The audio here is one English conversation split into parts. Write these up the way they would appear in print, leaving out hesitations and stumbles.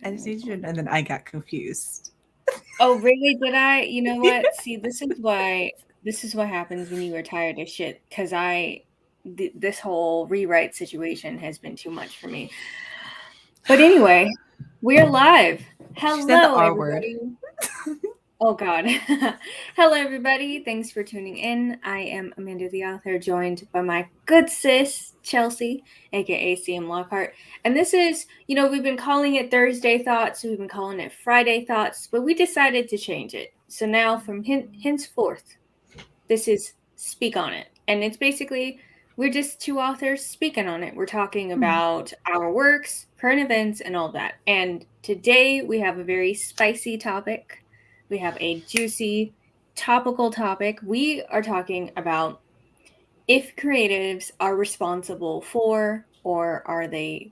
I just need you to know that I got confused. Oh, really? Did I? You know what? See, this is what happens when you are tired of shit. Because this whole rewrite situation has been too much for me. But anyway, we're live. She said the Hello, R word. everybody. Oh, God. Hello, everybody. Thanks for tuning in. I am Amanda the author, joined by my good sis, Chelsea, aka CM Lockhart. And this is, we've been calling it Thursday Thoughts, we've been calling it Friday Thoughts, but we decided to change it. So now, from henceforth, this is Speak on It. And it's basically, we're just two authors speaking on it. We're talking about our works, current events, and all that. And today we have a very spicy topic. We have a juicy, topical topic. We are talking about if creatives are responsible for, or are they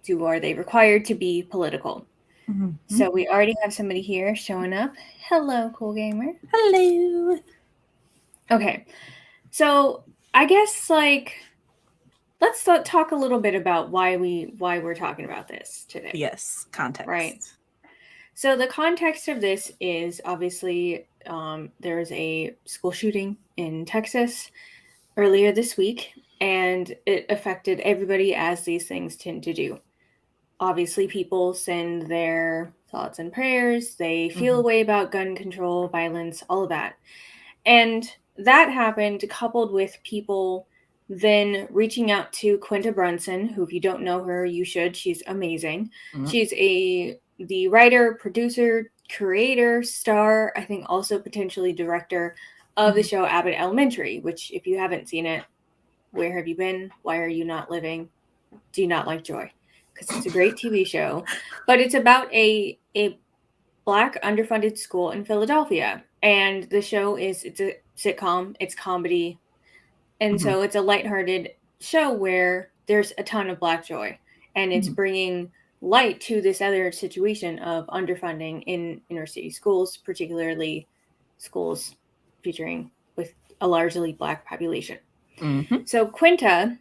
required to be political? Mm-hmm. So we already have somebody here showing up. Hello, Cool Gamer. Hello. Okay. So I guess let's talk a little bit about why we're talking about this today. Yes, context. Right. So the context of this is obviously there's a school shooting in Texas earlier this week, and it affected everybody as these things tend to do. Obviously, people send their thoughts and prayers. They feel a way about gun control, violence, all of that. And that happened coupled with people then reaching out to Quinta Brunson, who, if you don't know her, you should. She's amazing. She's the writer, producer, creator, star, I think also potentially director of the show Abbott Elementary, which, if you haven't seen it, where have you been? Why are you not living? Do you not like joy? Because it's a great TV show. But it's about a Black underfunded school in Philadelphia. And the show it's a sitcom, it's comedy. And so it's a lighthearted show where there's a ton of Black joy. And it's bringing light to this other situation of underfunding in inner city schools, particularly schools featuring with a largely Black population. So Quinta,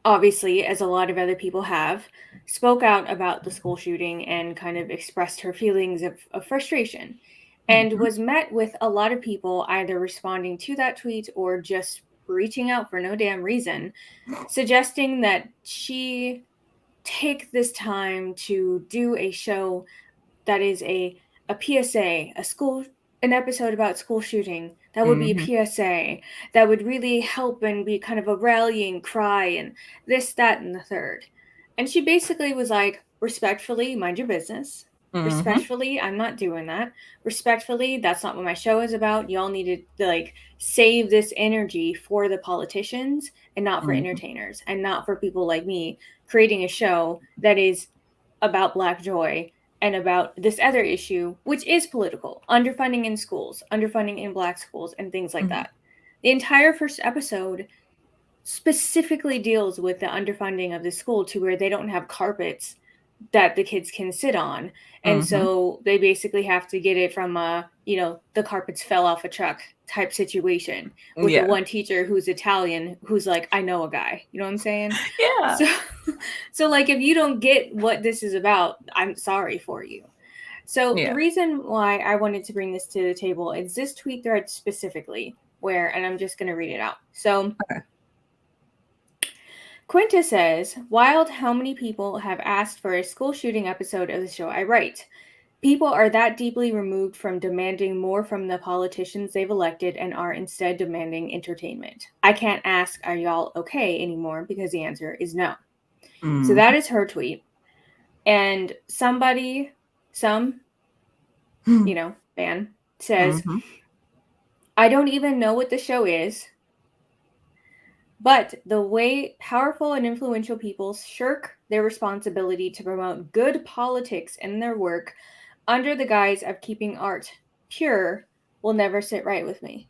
obviously, as a lot of other people have, spoke out about the school shooting and kind of expressed her feelings of frustration and was met with a lot of people either responding to that tweet or just reaching out for no damn reason, suggesting that she take this time to do a show that is a PSA, an episode about school shooting that would be a PSA that would really help and be kind of a rallying cry and this, that, and the third. And she basically was like, respectfully, mind your business. Respectfully, I'm not doing that. Respectfully, that's not what my show is about. Y'all need to save this energy for the politicians and not for entertainers and not for people like me creating a show that is about Black joy and about this other issue, which is political, underfunding in schools, underfunding in Black schools, and things like that. The entire first episode specifically deals with the underfunding of the school to where they don't have carpets that the kids can sit on. And so they basically have to get it from the carpets fell off a truck type situation with the one teacher who's Italian who's like, I know a guy. You know what I'm saying? Yeah. So like, if you don't get what this is about, I'm sorry for you. So the reason why I wanted to bring this to the table is this tweet thread specifically and I'm just going to read it out. So Quinta says, wild how many people have asked for a school shooting episode of the show I write. People are that deeply removed from demanding more from the politicians they've elected and are instead demanding entertainment. I can't ask, are y'all okay anymore, because the answer is no. So that is her tweet. And some fan says, I don't even know what the show is, but the way powerful and influential people shirk their responsibility to promote good politics in their work under the guise of keeping art pure will never sit right with me.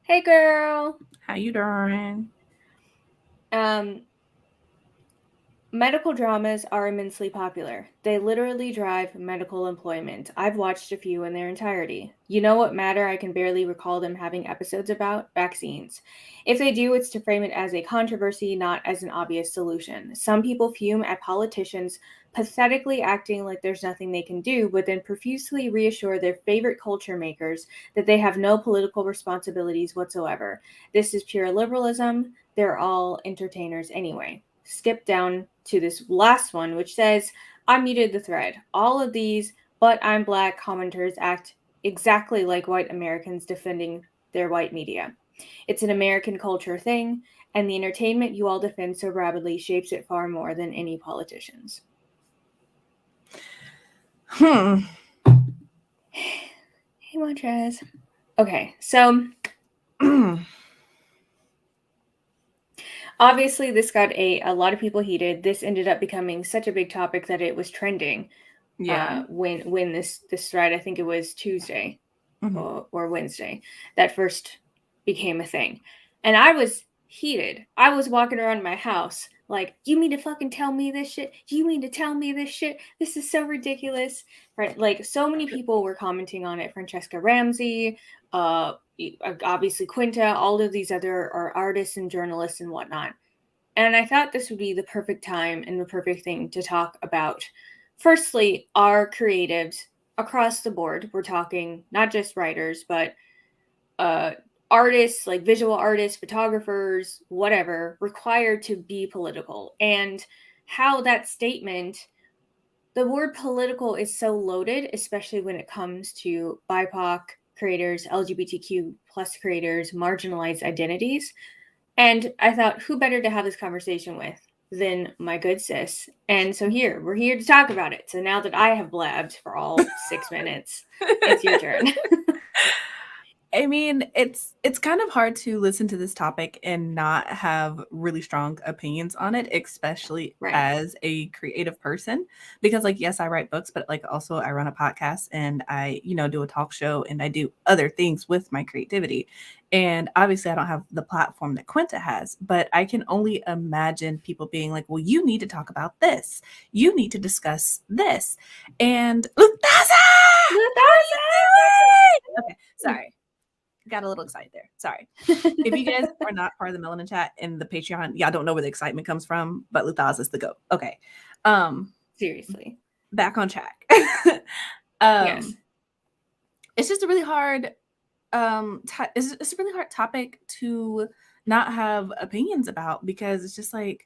Hey, girl. How you doing? Medical dramas are immensely popular. They literally drive medical employment. I've watched a few in their entirety. You know what matter I can barely recall them having episodes about? Vaccines. If they do, it's to frame it as a controversy, not as an obvious solution. Some people fume at politicians pathetically acting like there's nothing they can do, but then profusely reassure their favorite culture makers that they have no political responsibilities whatsoever. This is pure liberalism. They're all entertainers anyway. Skip down to this last one, which says, I muted the thread. All of these "but I'm black" commenters act exactly like white Americans defending their white media. It's an American culture thing, and the entertainment you all defend so rapidly shapes it far more than any politicians. Hey, Montrez. Okay, so obviously this got a lot of people heated. This ended up becoming such a big topic that it was trending. Yeah. When this thread, I think it was Tuesday or Wednesday, that first became a thing. And I was heated. I was walking around my house like, you mean to fucking tell me this shit? You mean to tell me this shit? This is so ridiculous. Right? Like, so many people were commenting on it. Francesca Ramsey, obviously Quinta, all of these other artists and journalists and whatnot. And I thought this would be the perfect time and the perfect thing to talk about. Firstly, our creatives across the board. We're talking not just writers, but artists, like visual artists, photographers, whatever, required to be political. And how that statement, the word political is so loaded, especially when it comes to BIPOC creators, LGBTQ plus creators, marginalized identities. And I thought, who better to have this conversation with than my good sis? And so we're here to talk about it. So now that I have blabbed for all 6 minutes, it's your turn. I mean, it's kind of hard to listen to this topic and not have really strong opinions on it, especially as a creative person. Because, like, yes, I write books, but like also I run a podcast and I, do a talk show and I do other things with my creativity. And obviously I don't have the platform that Quinta has, but I can only imagine people being like, well, you need to talk about this. You need to discuss this. And Luthaza! Okay, sorry. Got a little excited there. Sorry. If you guys are not part of the Melanin Chat in the Patreon, y'all don't know where the excitement comes from, but Luthaza is the GOAT. Okay. Seriously. Back on track. Yes. It's just a really hard it's a really hard topic to not have opinions about, because it's just like,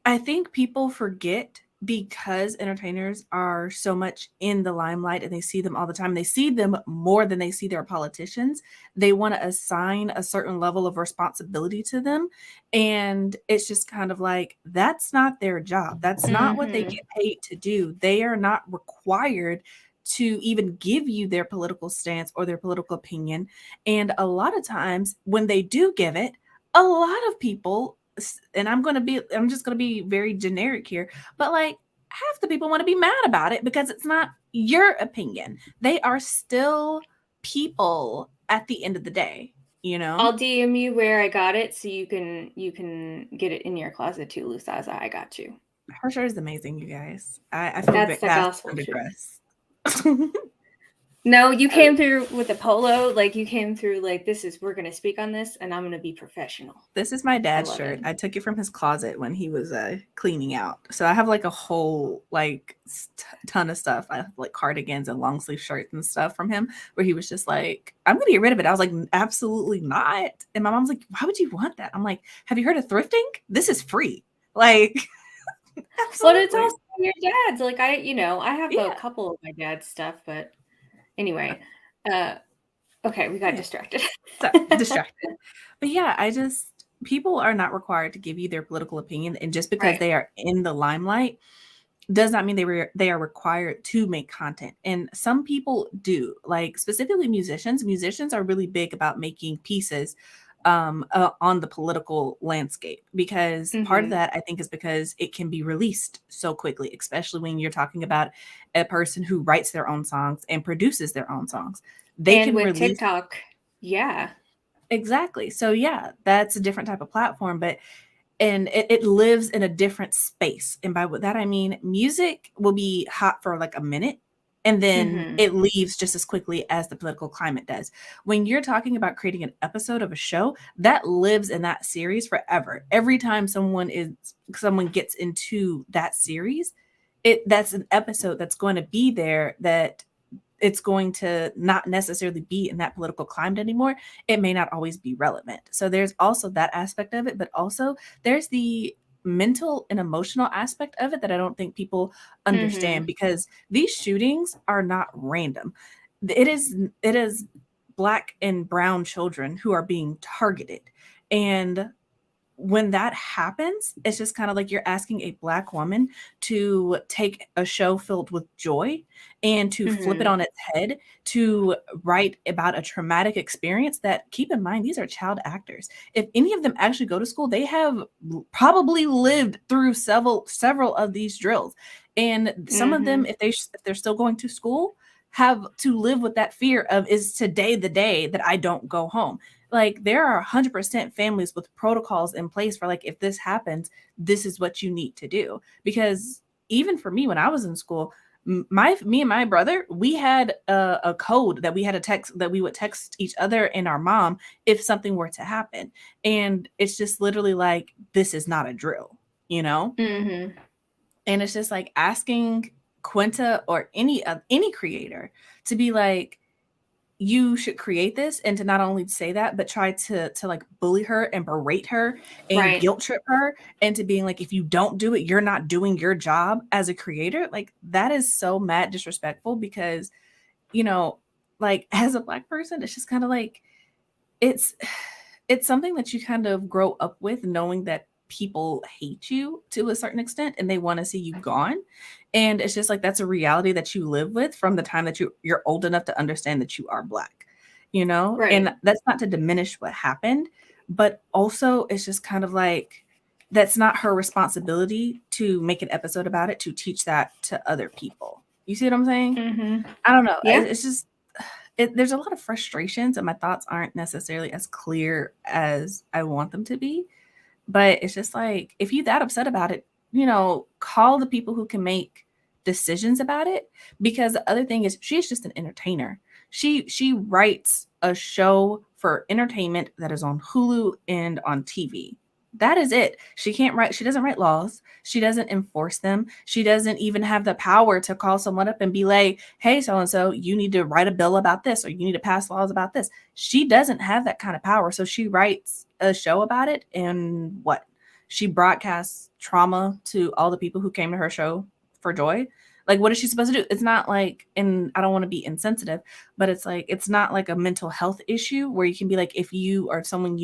I think people forget, because entertainers are so much in the limelight and they see them all the time. They see them more than they see their politicians. They want to assign a certain level of responsibility to them. And it's just kind of like, that's not their job. That's not what they get paid to do. They are not required to even give you their political stance or their political opinion. And a lot of times when they do give it, a lot of people, and I'm just going to be very generic here, but like half the people want to be mad about it because it's not your opinion. They are still people at the end of the day, I'll DM you where I got it so you can get it in your closet too, Luthaza. I got you. Her shirt is amazing, you guys. I feel that's the gospel digress. No, you came through with a polo. Like, you came through like, we're going to speak on this and I'm going to be professional. This is my dad's shirt. I took it from his closet when he was cleaning out. So I have like a whole like ton of stuff. I have like cardigans and long sleeve shirts and stuff from him, where he was just like, I'm going to get rid of it. I was like, absolutely not. And my mom's like, why would you want that? I'm like, have you heard of thrifting? This is free. Like, absolutely. But it's also your dad's. Like, I have a couple of my dad's stuff, but anyway, okay, we got distracted. Distracted. But yeah, people are not required to give you their political opinion, and just because they are in the limelight does not mean they are required to make content. And some people do, like specifically musicians. Musicians are really big about making pieces on the political landscape, because part of that, I think, is because it can be released so quickly, especially when you're talking about a person who writes their own songs and produces their own songs. They can release TikTok. Yeah, exactly. So yeah, that's a different type of platform, and it lives in a different space. And by that I mean, music will be hot for like a minute, and then it leaves just as quickly as the political climate does. When you're talking about creating an episode of a show, that lives in that series forever. Every time someone gets into that series, that's an episode that's going to be there, that it's going to not necessarily be in that political climate anymore. It may not always be relevant. So there's also that aspect of it, but also there's the mental and emotional aspect of it that I don't think people Mm-hmm. understand, because these shootings are not random. It is black and brown children who are being targeted. And when that happens, it's just kind of like you're asking a black woman to take a show filled with joy and to flip it Mm-hmm. on its head, to write about a traumatic experience that, keep in mind, these are child actors. If any of them actually go to school, they have probably lived through several of these drills. And some of them, Mm-hmm. if they're still going to school, have to live with that fear of, is today the day that I don't go home? Like, there are 100% families with protocols in place for, like, if this happens, this is what you need to do. Because even for me, when I was in school, me and my brother, we had a code that we had a text that we would text each other and our mom if something were to happen. And it's just literally like, this is not a drill, you know? Mm-hmm. And it's just like asking Quinta or any creator to be like, you should create this, and to not only say that, but try to like bully her and berate her and Right. guilt trip her into being like, if you don't do it, you're not doing your job as a creator. Like, that is so mad disrespectful, because, you know, like, as a black person, it's just kind of like, it's it's something that you kind of grow up with, knowing that people hate you to a certain extent and they want to see you gone. And it's just like, that's a reality that you live with from the time that you're old enough to understand that you are black, you know? And Right. that's not to diminish what happened, but also it's just kind of like, that's not her responsibility to make an episode about it, to teach that to other people. You see what I'm saying? Mm-hmm. I don't know. Yeah. It's just, there's a lot of frustrations, and my thoughts aren't necessarily as clear as I want them to be. But it's just like, if you that upset about it, call the people who can make decisions about it. Because the other thing is, she's just an entertainer. She writes a show for entertainment that is on Hulu and on TV. That is it. She doesn't write laws. She doesn't enforce them. She doesn't even have the power to call someone up and be like, hey, so and so, you need to write a bill about this, or you need to pass laws about this. She doesn't have that kind of power. So she writes a show about it, and what? She broadcasts trauma to all the people who came to her show for joy. Like, what is she supposed to do? It's not like, and I don't want to be insensitive, but it's like, it's not like a mental health issue where you can be like, if you or someone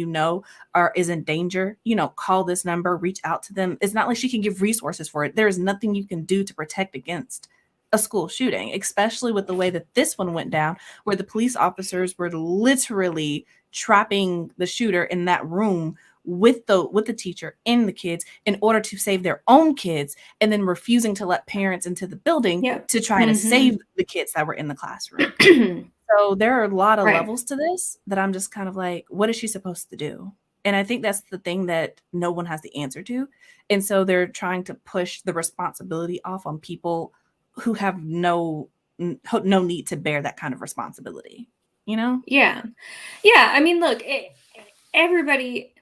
are is in danger, call this number, reach out to them. It's not like she can give resources for it. There is nothing you can do to protect against a school shooting, especially with the way that this one went down, where the police officers were literally trapping the shooter in that room with the teacher and the kids in order to save their own kids, and then refusing to let parents into the building Yep. to try to Mm-hmm. save the kids that were in the classroom. So there are a lot of Right. levels to this that I'm just kind of like, what is she supposed to do? And I think that's the thing that no one has the answer to. And so they're trying to push the responsibility off on people who have no need to bear that kind of responsibility, you know? Yeah. Yeah. I mean, look, everybody,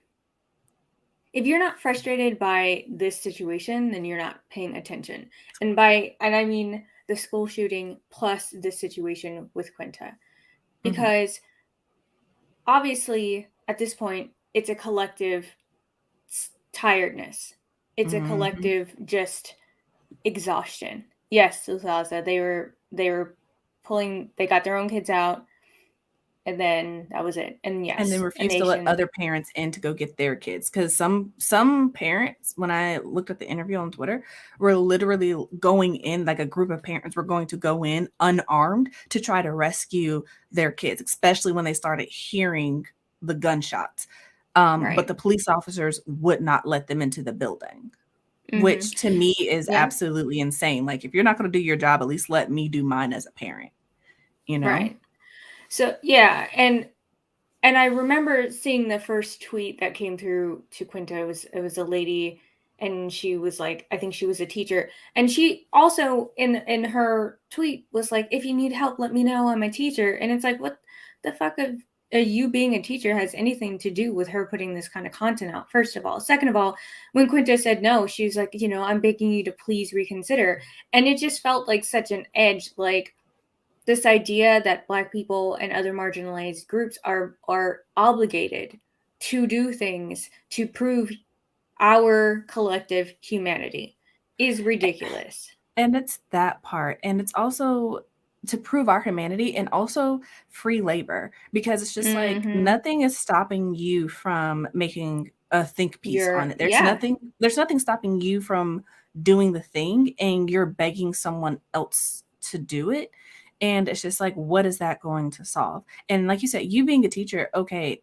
if you're not frustrated by this situation, then you're not paying attention. And I mean the school shooting plus this situation with Quinta. Mhm. Because obviously, at this point, it's a collective tiredness. It's a Mhm. collective just exhaustion. Yes, Susaza, they were pulling they got their own kids out, and then that was it. And And then yes, a refuse to let nation. other parents in to go get their kids, because some parents, when I looked at the interview on Twitter, were literally going in, like a group of parents were going to go in unarmed to try to rescue their kids, especially when they started hearing the gunshots. But Right. the police officers would not let them into the building, Mm-hmm. which to me is Yeah. absolutely insane. Like, if you're not going to do your job, at least let me do mine as a parent, you know? Right. So yeah, and I remember seeing the first tweet that came through to Quinta. It was a lady, and she was like, I think she was a teacher, and she also in her tweet was like, if you need help, let me know. I'm a teacher, and it's like, what the fuck you being a teacher has anything to do with her putting this kind of content out, first of all. Second of all, when Quinta said no, she was like, I'm begging you to please reconsider. And it just felt like such an edge, like this idea that Black people and other marginalized groups are obligated to do things to prove our collective humanity is ridiculous. And it's that part. And it's also to prove our humanity and also free labor, because it's just like nothing is stopping you from making a think piece on it. There's nothing stopping you from doing the thing, and you're begging someone else to do it. And it's just like, what is that going to solve? And like you said, you being a teacher, okay,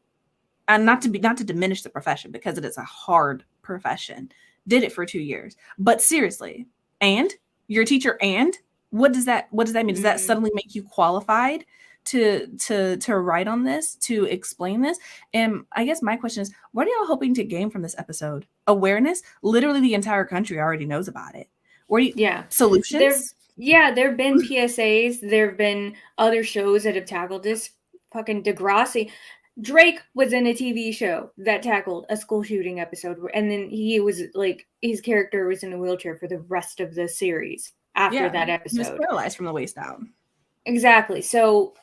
and not to diminish the profession, because it is a hard profession. Did it for 2 years. But seriously, and you're a teacher, and what does that mean? Does that suddenly make you qualified to write on this, to explain this? And I guess my question is, what are y'all hoping to gain from this episode? Awareness? Literally the entire country already knows about it. Solutions? There have been PSAs, there have been other shows that have tackled this. Fucking Degrassi. Drake was in a TV show that tackled a school shooting episode, and then he was like, his character was in a wheelchair for the rest of the series after that episode. He was paralyzed from the waist down. Exactly. So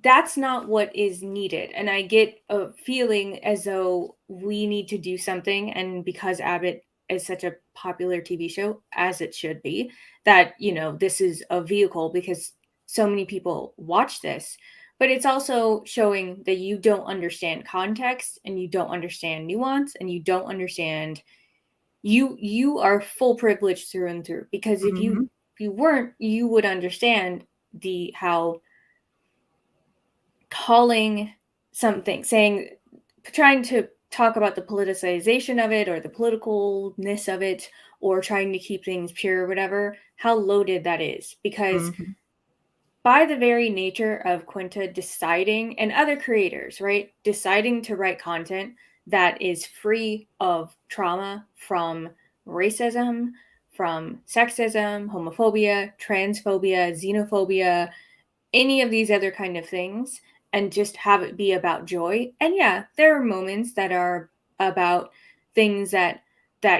that's not what is needed. And I get a feeling as though we need to do something, and because Abbott is such a popular TV show, as it should be, that, this is a vehicle because so many people watch this. But it's also showing that you don't understand context, and you don't understand nuance, and you don't understand, you are full privilege through and through, because if you weren't, you would understand how calling something, trying to talk about the politicization of it or the politicalness of it, or trying to keep things pure or whatever, how loaded that is. Because by the very nature of Quinta deciding, and other creators, right, deciding to write content that is free of trauma from racism, from sexism, homophobia, transphobia, xenophobia, any of these other kind of things, and just have it be about joy. And yeah, there are moments that are about things that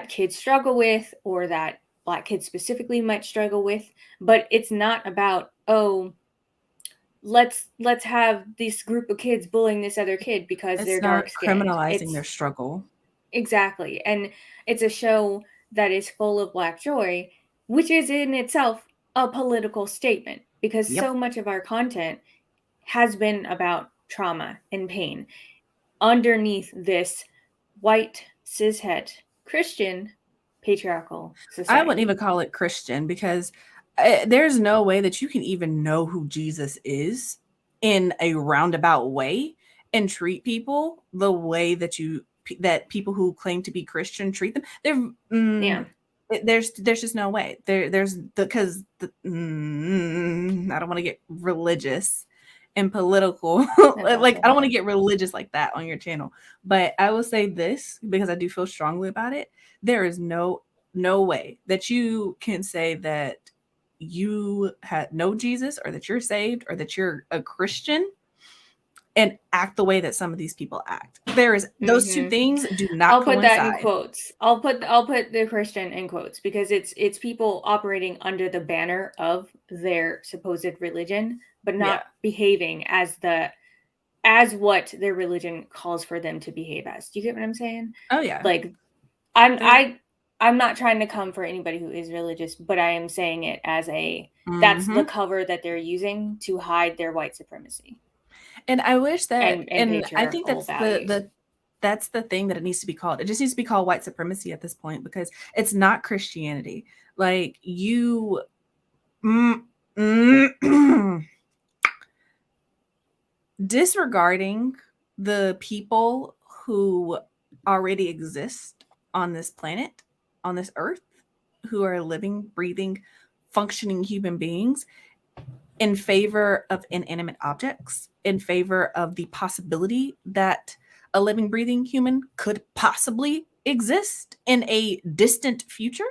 kids struggle with, or that Black kids specifically might struggle with, but it's not about, let's have this group of kids bullying this other kid because they're dark skinned. Criminalizing their struggle. Exactly. And it's a show that is full of Black joy, which is in itself a political statement, because so much of our content has been about trauma and pain underneath this white, cishet, Christian, patriarchal society. I wouldn't even call it Christian, because there's no way that you can even know who Jesus is in a roundabout way and treat people the way that people who claim to be Christian treat them. There's just no way. I don't want to get religious and political. Like, I don't want to get religious like that on your channel, but I will say this, because I do feel strongly about it. There is no way that you can say that you know Jesus, or that you're saved, or that you're a Christian, and act the way that some of these people act. There is those two things do not coincide. I'll put that in quotes. I'll put the Christian in quotes, because it's people operating under the banner of their supposed religion, but not behaving as what their religion calls for them to behave as. Do you get what I'm saying? Oh yeah. Like, I'm not trying to come for anybody who is religious, but I am saying it as that's the cover that they're using to hide their white supremacy. And I wish that, and I think that's that's the thing that it needs to be called. It just needs to be called white supremacy at this point, because it's not Christianity. Like, you disregarding the people who already exist on this planet, on this earth, who are living, breathing, functioning human beings, in favor of inanimate objects, in favor of the possibility that a living, breathing human could possibly exist in a distant future.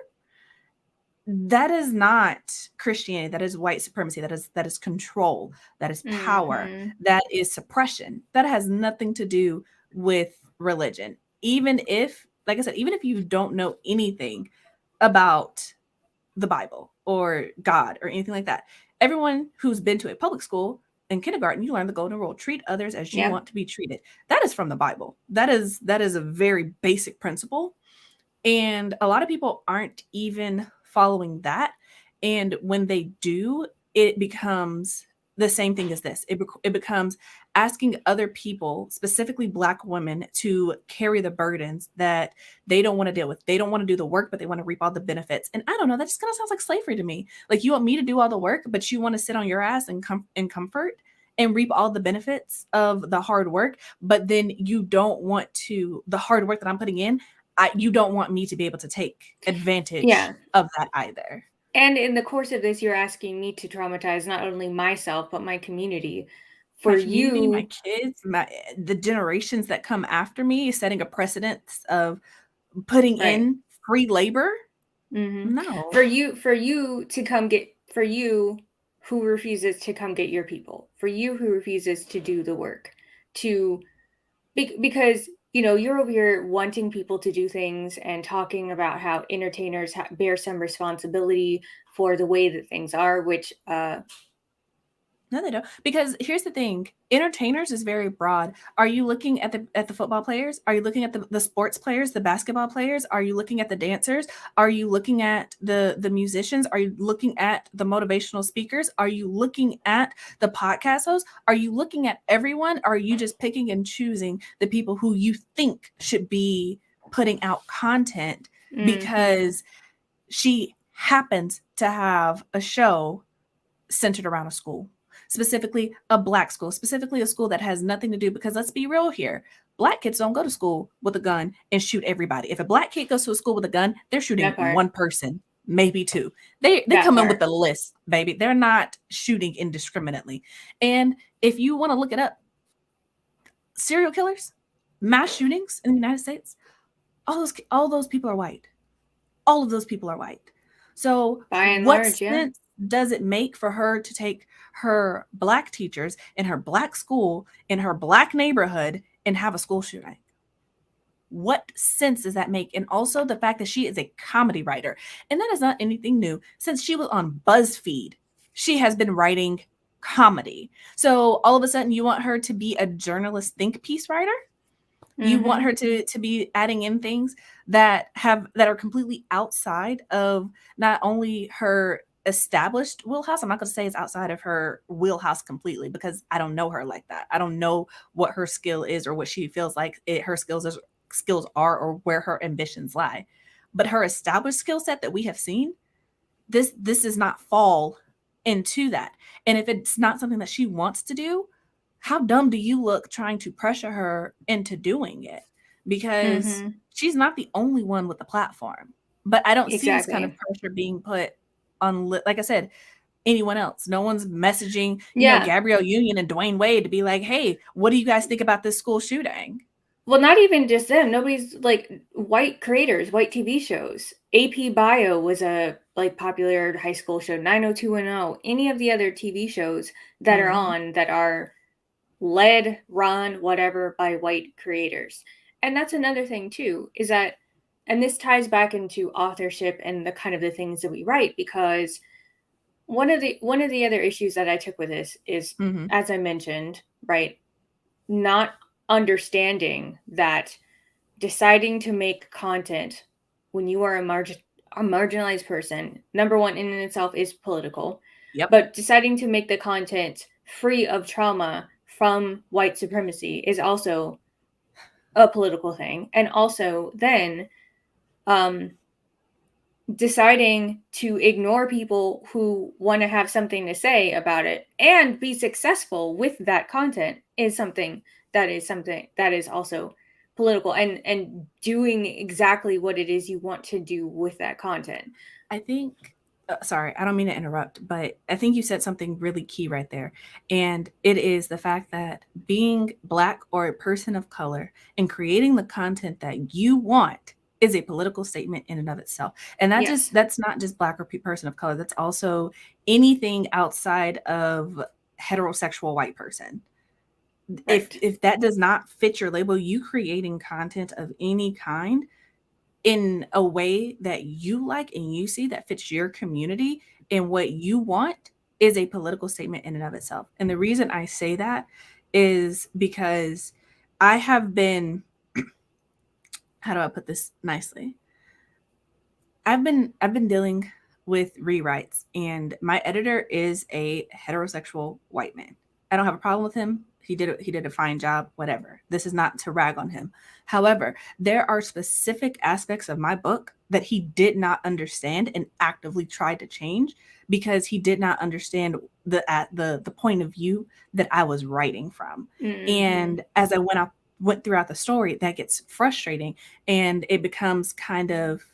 that is not Christianity. That is white supremacy. That is control. That is power. Mhm. That is suppression. That has nothing to do with religion. Even if, like I said, even if you don't know anything about the Bible or God or anything like that, everyone who's been to a public school in kindergarten, you learn the golden rule: treat others as you Yep. want to be treated. That is from the Bible. That is a very basic principle, and a lot of people aren't even following that. And when they do, it becomes the same thing as this. It becomes asking other people, specifically Black women, to carry the burdens that they don't want to deal with. They don't want to do the work, but they want to reap all the benefits. And I don't know, that just kind of sounds like slavery to me. Like, you want me to do all the work, but you want to sit on your ass and come in comfort and reap all the benefits of the hard work, but then you don't want to, the hard work that I'm putting in, you don't want me to be able to take advantage Yeah. of that either. And in the course of this, you're asking me to traumatize not only myself, but my community. My For community, my you, kids, the generations that come after me, setting a precedence of putting right. in free labor. Mhm. No. For you to come get, for you who refuses to come get your people, for you who refuses to do the work, to because you're over here wanting people to do things and talking about how entertainers bear some responsibility for the way that things are, which No, they don't. Because here's the thing: entertainers is very broad. Are you looking at the football players? Are you looking at the sports players, the basketball players? Are you looking at the dancers? Are you looking at the musicians? Are you looking at the motivational speakers? Are you looking at the podcast hosts? Are you looking at everyone? Or are you just picking and choosing the people who you think should be putting out content mhm, because she happens to have a show centered around a school, specifically a Black school, specifically a school that has nothing to do, because let's be real here. Black kids don't go to school with a gun and shoot everybody. If a Black kid goes to a school with a gun, they're shooting that part, one person, maybe two. They that come in with part. the list, baby. They're not shooting indiscriminately. And if you want to look it up, serial killers, mass shootings in the United States, all those people are white. All of those people are white. So, By and what large, yeah. sense does it make for her to take her Black teachers in her Black school in her Black neighborhood and have a school shooting? What sense does that make? And also the fact that she is a comedy writer. And that is not anything new. Since she was on BuzzFeed, she has been writing comedy. So all of a sudden, you want her to be a journalist think piece writer? You want Mhm. her to be adding in things that are completely outside of not only her established wheelhouse. I'm not going to say it's outside of her wheelhouse completely, because I don't know her like that. I don't know what her skill is or what she feels like her skills are, or where her ambitions lie. But her established skill set that we have seen, this does not fall into that. And if it's not something that she wants to do, how dumb do you look trying to pressure her into doing it? Because Mhm. she's not the only one with the platform. But I don't see this kind of Exactly. pressure being put on, like I said, anyone else. No one's messaging, Yeah. Gabrielle Union and Dwayne Wade to be like, hey, what do you guys think about this school shooting? Well, not even just them. Nobody's like white creators, white TV shows. AP Bio was a like popular high school show. 90210. Any of the other TV shows that are Hmm. on that are led, run, whatever by white creators. And that's another thing too, is that, and this ties back into authorship and the kind of the things that we write, because one of the other issues that I took with this is, Hmm. as I mentioned, right, not understanding that deciding to make content when you are a marginalized person, number one in and itself is political, Yep. but deciding to make the content free of trauma from white supremacy is also a political thing. And also then um deciding to ignore people who want to have something to say about it and be successful with that content is something that is also political, and doing exactly what it is you want to do with that content. I think, sorry, I don't mean to interrupt, but I think you said something really key right there. And it is the fact that being Black or a person of color and creating the content that you want is a political statement in and of itself. And Yes. that's not just Black or person of color. That's also anything outside of heterosexual white person. Right. If that does not fit your label, you creating content of any kind in a way that you like and you see that fits your community and what you want is a political statement in and of itself. And the reason I say that is because I have been, how do I put this nicely? I've been dealing with rewrites, and my editor is a heterosexual white man. I don't have a problem with him. He did a fine job, whatever. This is not to rag on him. However, there are specific aspects of my book that he did not understand and actively tried to change because he did not understand the point of view that I was writing from. Mm-hmm. And as I went throughout the story, that gets frustrating and it becomes kind of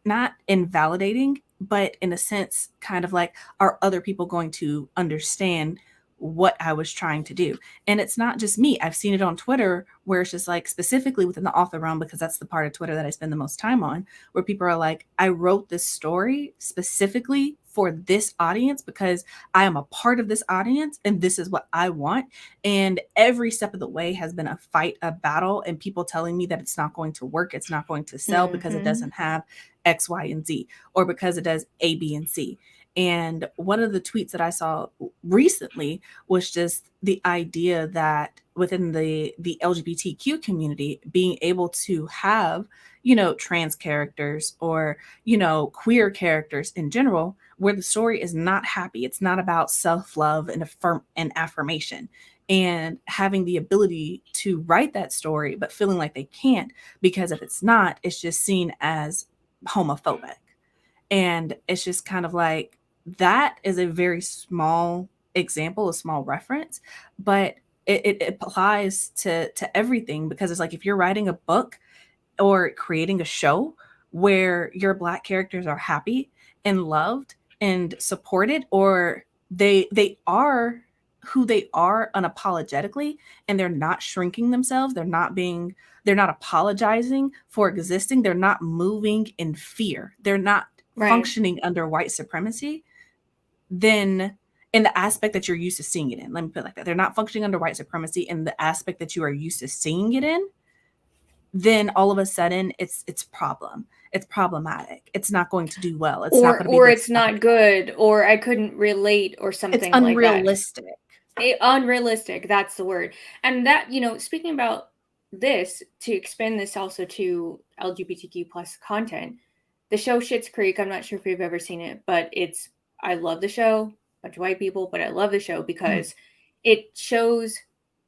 not invalidating, but in a sense, kind of like, are other people going to understand what I was trying to do? And it's not just me. I've seen it on Twitter where it's just like, specifically within the author realm, because that's the part of Twitter that I spend the most time on, where people are like, I wrote this story specifically for this audience because I am a part of this audience and this is what I want. And every step of the way has been a fight, a battle, and people telling me that it's not going to work, it's not going to sell because it Mm-hmm. doesn't have X, Y, and Z, or because it does A, B, and C. And one of the tweets that I saw recently was just the idea that within the LGBTQ community, being able to have, trans characters or, queer characters in general, where the story is not happy. It's not about self-love and affirmation. And having the ability to write that story, but feeling like they can't, because if it's not, it's just seen as homophobic. And it's just kind of like, that is a very small example, a small reference, but it applies to everything, because it's like, if you're writing a book or creating a show where your Black characters are happy and loved and supported, or they are who they are unapologetically, and they're not shrinking themselves, they're not apologizing for existing, they're not moving in fear, they're not Right. functioning under white supremacy, then in the aspect that you're used to seeing it in, let me put it like that, they're not functioning under white supremacy in the aspect that you are used to seeing it in, then all of a sudden it's problematic, it's not going to do well, it's not going to be Or good it's stuff. not good, or I couldn't relate, or It's something like that. unrealistic. Unrealistic, that's the word. And that, speaking about this, to expand this also to LGBTQ plus content, the show Schitt's Creek, I'm not sure if you've ever seen it, but I love the show. Bunch of white people, but I love the show Mhm. because it shows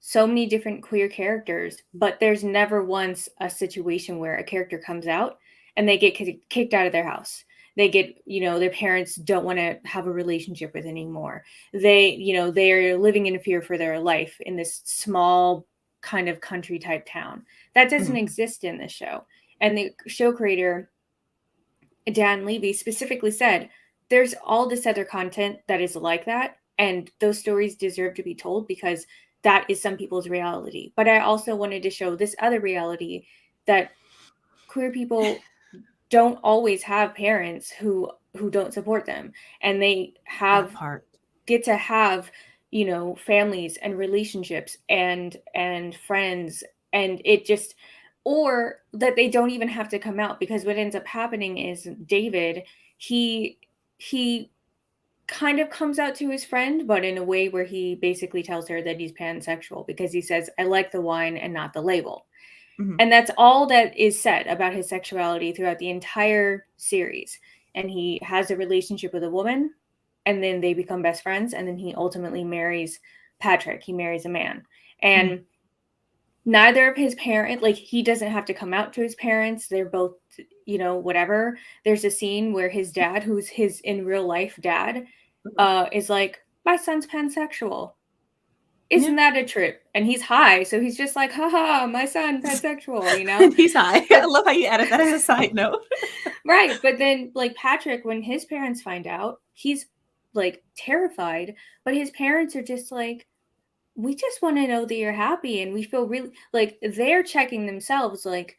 so many different queer characters, but there's never once a situation where a character comes out and they get kicked out of their house. They get, their parents don't want to have a relationship with anymore. They're living in fear for their life in this small kind of country type town. That doesn't Mhm. exist in this show. And the show creator, Dan Levy, specifically said, there's all this other content that is like that, and those stories deserve to be told because that is some people's reality. But I also wanted to show this other reality, that queer people don't always have parents who don't support them, and they That have part. get to have, families and relationships and friends, and it just, or that they don't even have to come out, because what ends up happening is David, he kind of comes out to his friend, but in a way where he basically tells her that he's pansexual, because he says, I like the wine and not the label. Mhm. And that's all that is said about his sexuality throughout the entire series. And he has a relationship with a woman, and then they become best friends, and then he ultimately marries Patrick. He marries a man. Mhm. And neither of his parents, like, he doesn't have to come out to his parents. They're both, whatever. There's a scene where his dad, who's his in real life dad, Mhm. is like, my son's pansexual. Yeah. Isn't that a trip? And he's high, so he's just like, haha, my son pansexual. And he's high. I But love how you added that as a side note. right, but then, like, Patrick, when his parents find out, he's like terrified, but his parents are just like, we just want to know that you're happy, and we feel really like they're checking themselves, like,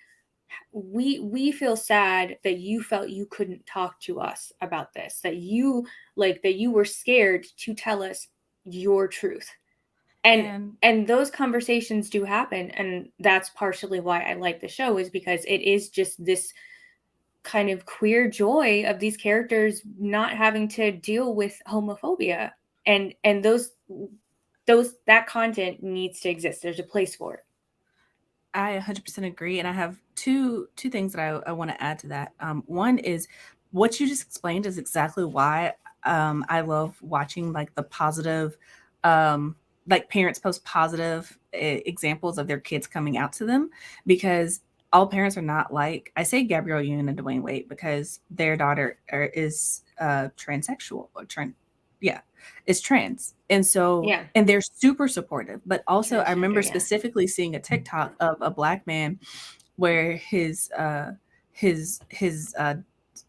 we feel sad that you felt you couldn't talk to us about this, that you were scared to tell us your truth. And And those conversations do happen, and that's partially why I like the show, is because it is just this kind of queer joy of these characters not having to deal with homophobia, and that content needs to exist. There's a place for it. I 100% agree. And I have two things that I want to add to that. One is what you just explained is exactly why I love watching like the positive, like parents post positive examples of their kids coming out to them, because all parents are not like, I say Gabrielle Union and Dwayne Wade because their daughter is transsexual or yeah, is trans. And so, Yeah, and they're super supportive. But also, I remember transgender. Yeah. specifically seeing a TikTok of a Black man where his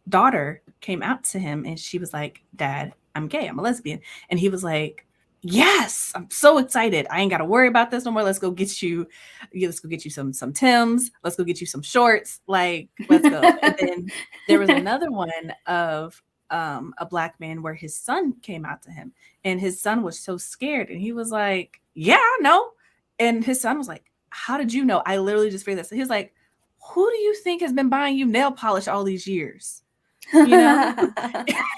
daughter came out to him and she was like, "Dad, I'm gay. I'm a lesbian." And he was like, "Yes, I'm so excited. I ain't got to worry about this no more. Let's go get you, let's go get you some Tims. Let's go get you some shorts. Like, let's go." And then there was another one of a Black man where his son came out to him, and his son was so scared, and he was like, "Yeah, I know." And his son was like, "How did you know?" I literally just figured that. So he was like, "Who do you think has been buying you nail polish all these years?" You know?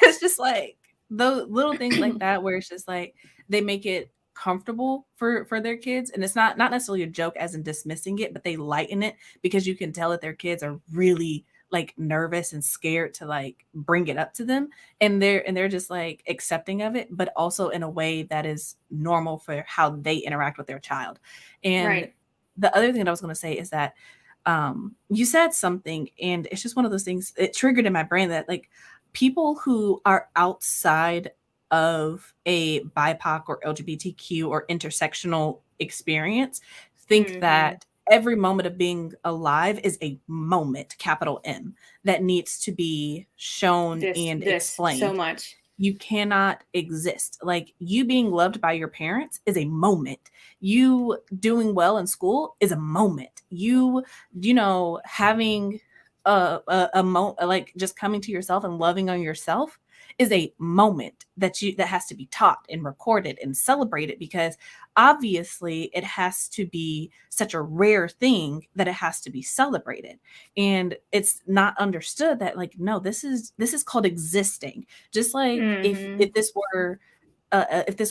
It's just like those little things like that where it's just like they make it comfortable for their kids, and it's not necessarily a joke as in dismissing it, but they lighten it because you can tell that their kids are really like nervous and scared to like bring it up to them, and they're just like accepting of it, but also in a way that is normal for how they interact with their child. And Right. the other thing that I was going to say is that you said something, and it's just one of those things, it triggered in my brain that like people who are outside of a BIPOC or LGBTQ or intersectional experience think Hmm. that every moment of being alive is a moment, capital M, that needs to be shown and This so explained. much. You cannot exist. Like you being loved by your parents is a moment. You doing well in school is a moment. Having like just coming to yourself and loving on yourself is a moment that has to be taught and recorded and celebrated, because obviously it has to be such a rare thing that it has to be celebrated. And it's not understood that like, no, this is called existing. Just like Hmm. if this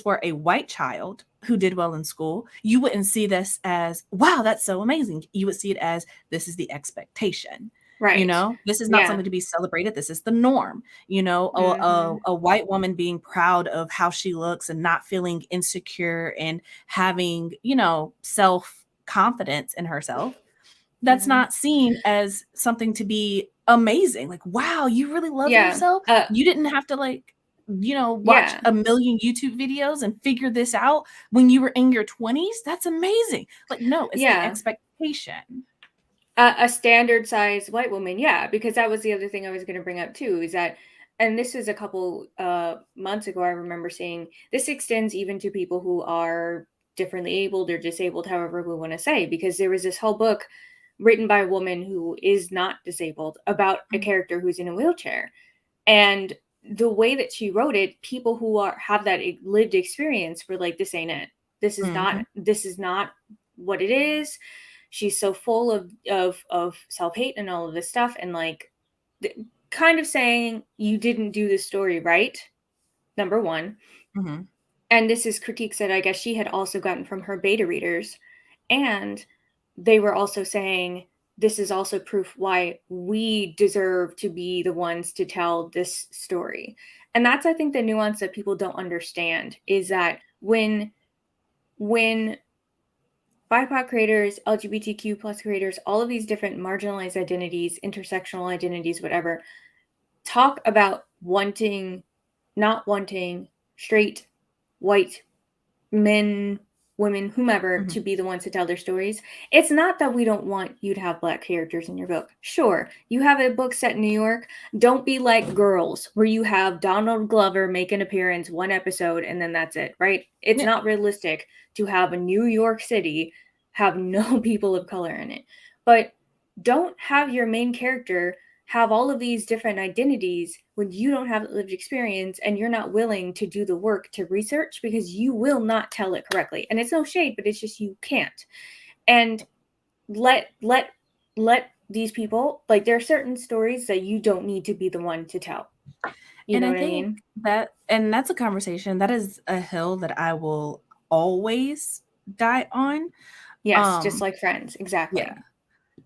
were a white child who did well in school, you wouldn't see this as, wow, that's so amazing. You would see it as, this is the expectation. Right. This is not Yeah. something to be celebrated. This is the norm. Hmm. A white woman being proud of how she looks and not feeling insecure and having, self confidence in herself, that's Hmm. not seen as something to be amazing. Like, wow, you really love Yeah. yourself. You didn't have to like, watch Yeah. a million YouTube videos and figure this out when you were in your 20s. That's amazing. Like, no, it's the Yeah. expectation. A standard size white woman, yeah, because that was the other thing I was going to bring up too, is that, and this was a couple months ago, I remember seeing this extends even to people who are differently abled or disabled, however we want to say, because there was this whole book written by a woman who is not disabled about a Mm, character who's in a wheelchair. And the way that she wrote it, people who have that lived experience were like, this ain't it. mhm, This is not what it is. She's so full of self-hate and all of this stuff, and like kind of saying you didn't do the story right, number one. mhm, And this is critiques that I guess she had also gotten from her beta readers. And they were also saying this is also proof why we deserve to be the ones to tell this story. And that's, I think, the nuance that people don't understand, is that when BIPOC creators, LGBTQ plus creators, all of these different marginalized identities, intersectional identities, whatever, talk about not wanting straight white men, women, whomever, mhm. to be the ones to tell their stories. It's not that we don't want you to have Black characters in your book. Sure, you have a book set in New York. Don't be like Girls, where you have Donald Glover make an appearance one episode and then that's it, right? It's Yeah. not realistic to have a New York City have no people of color in it. But Don't have your main character have all of these different identities when you don't have lived experience and you're not willing to do the work to research, because you will not tell it correctly. And it's no shade, but it's just you can't. And let these people, like, there are certain stories that you don't need to be the one to tell. You And know I what I think mean? that's a conversation, that is a hill that I will always die on. Yes, just Um, like Friends, yeah, exactly. and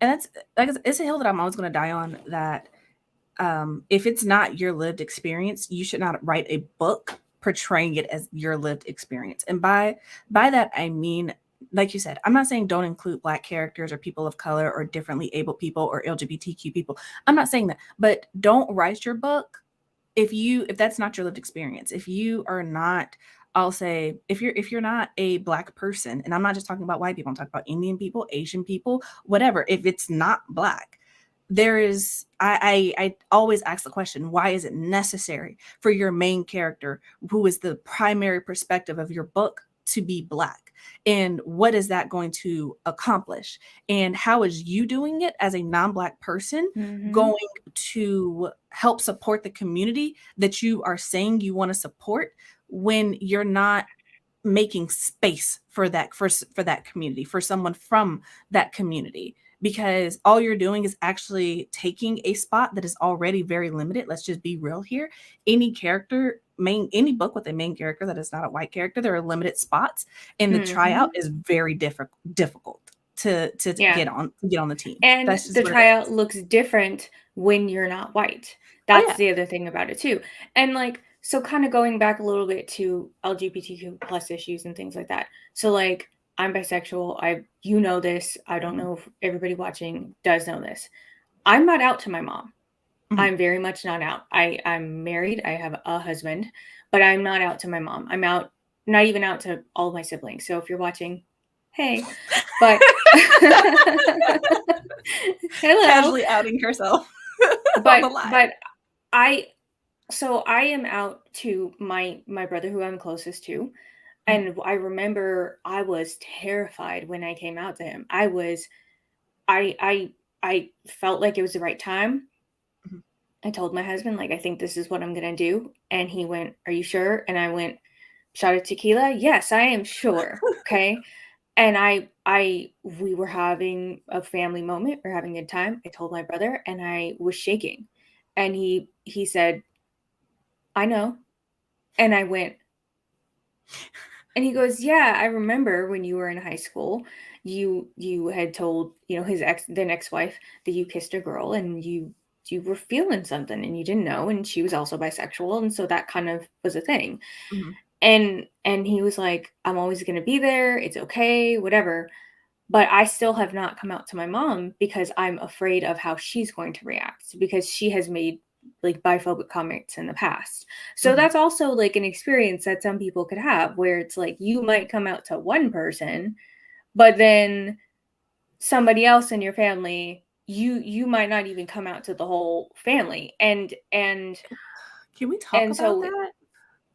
that's like, it's a hill that I'm always gonna die on, that, if it's not your lived experience, you should not write a book portraying it as your lived experience. And by that I mean, like you said, I'm not saying don't include Black characters or people of color or differently abled people or LGBTQ people. I'm not saying that, but don't write your book if that's not your lived experience. If you are not, I'll say, if you're not a Black person, and I'm not just talking about white people, I'm talking about Indian people, Asian people, whatever. If it's not Black, there is I always ask the question, why is it necessary for your main character, who is the primary perspective of your book, to be Black? And what is that going to accomplish? And how is you doing it as a non-Black person Mm-hmm. going to help support the community that you are saying you want to support, when you're not making space for that community, for someone from that community? Because all you're doing is actually taking a spot that is already very limited. Let's just be real here. Any book with a main character that is not a white character, there are limited spots, and the tryout Mm-hmm. is very difficult to Yeah. get on the team. And That's just the what it tryout is. looks different when you're not white. Oh That's yeah. the other thing about it too. And like, so kind of going back a little bit to LGBTQ plus issues and things like that. So like, I'm bisexual. You know this. I don't Mhm, know if everybody watching does know this. I'm not out to my mom. mhm. I'm very much not out. I'm married. I have a husband, but I'm not out to my mom. I'm out, not even out to all of my siblings. So if you're watching, hey, but hello. Casually outing herself on the live. But I so I am out to my brother who I'm closest to, Mhm, and I remember I was terrified when I came out to him. I felt like it was the right time. mhm. I told my husband, like, I think this is what I'm gonna do. And he went, "Are you sure?" And I went, "Shot of tequila? Yes, I am sure." Okay. And we were having a family moment. We're having a good time. I told my brother and I was shaking. And he said, "I know." And I went, and he goes, "Yeah, I remember when you were in high school, you had told, his ex-wife that you kissed a girl and you were feeling something and you didn't know, and she was also bisexual, and so that kind of was a thing." Mhm, And he was like, "I'm always going to be there. It's okay, whatever." But I still have not come out to my mom because I'm afraid of how she's going to react, because she has made like biphobic comments in the past. So mhm. that's also like an experience that some people could have, where it's like you might come out to one person, but then somebody else in your family, you might not even come out to the whole family. Can we talk And about so that?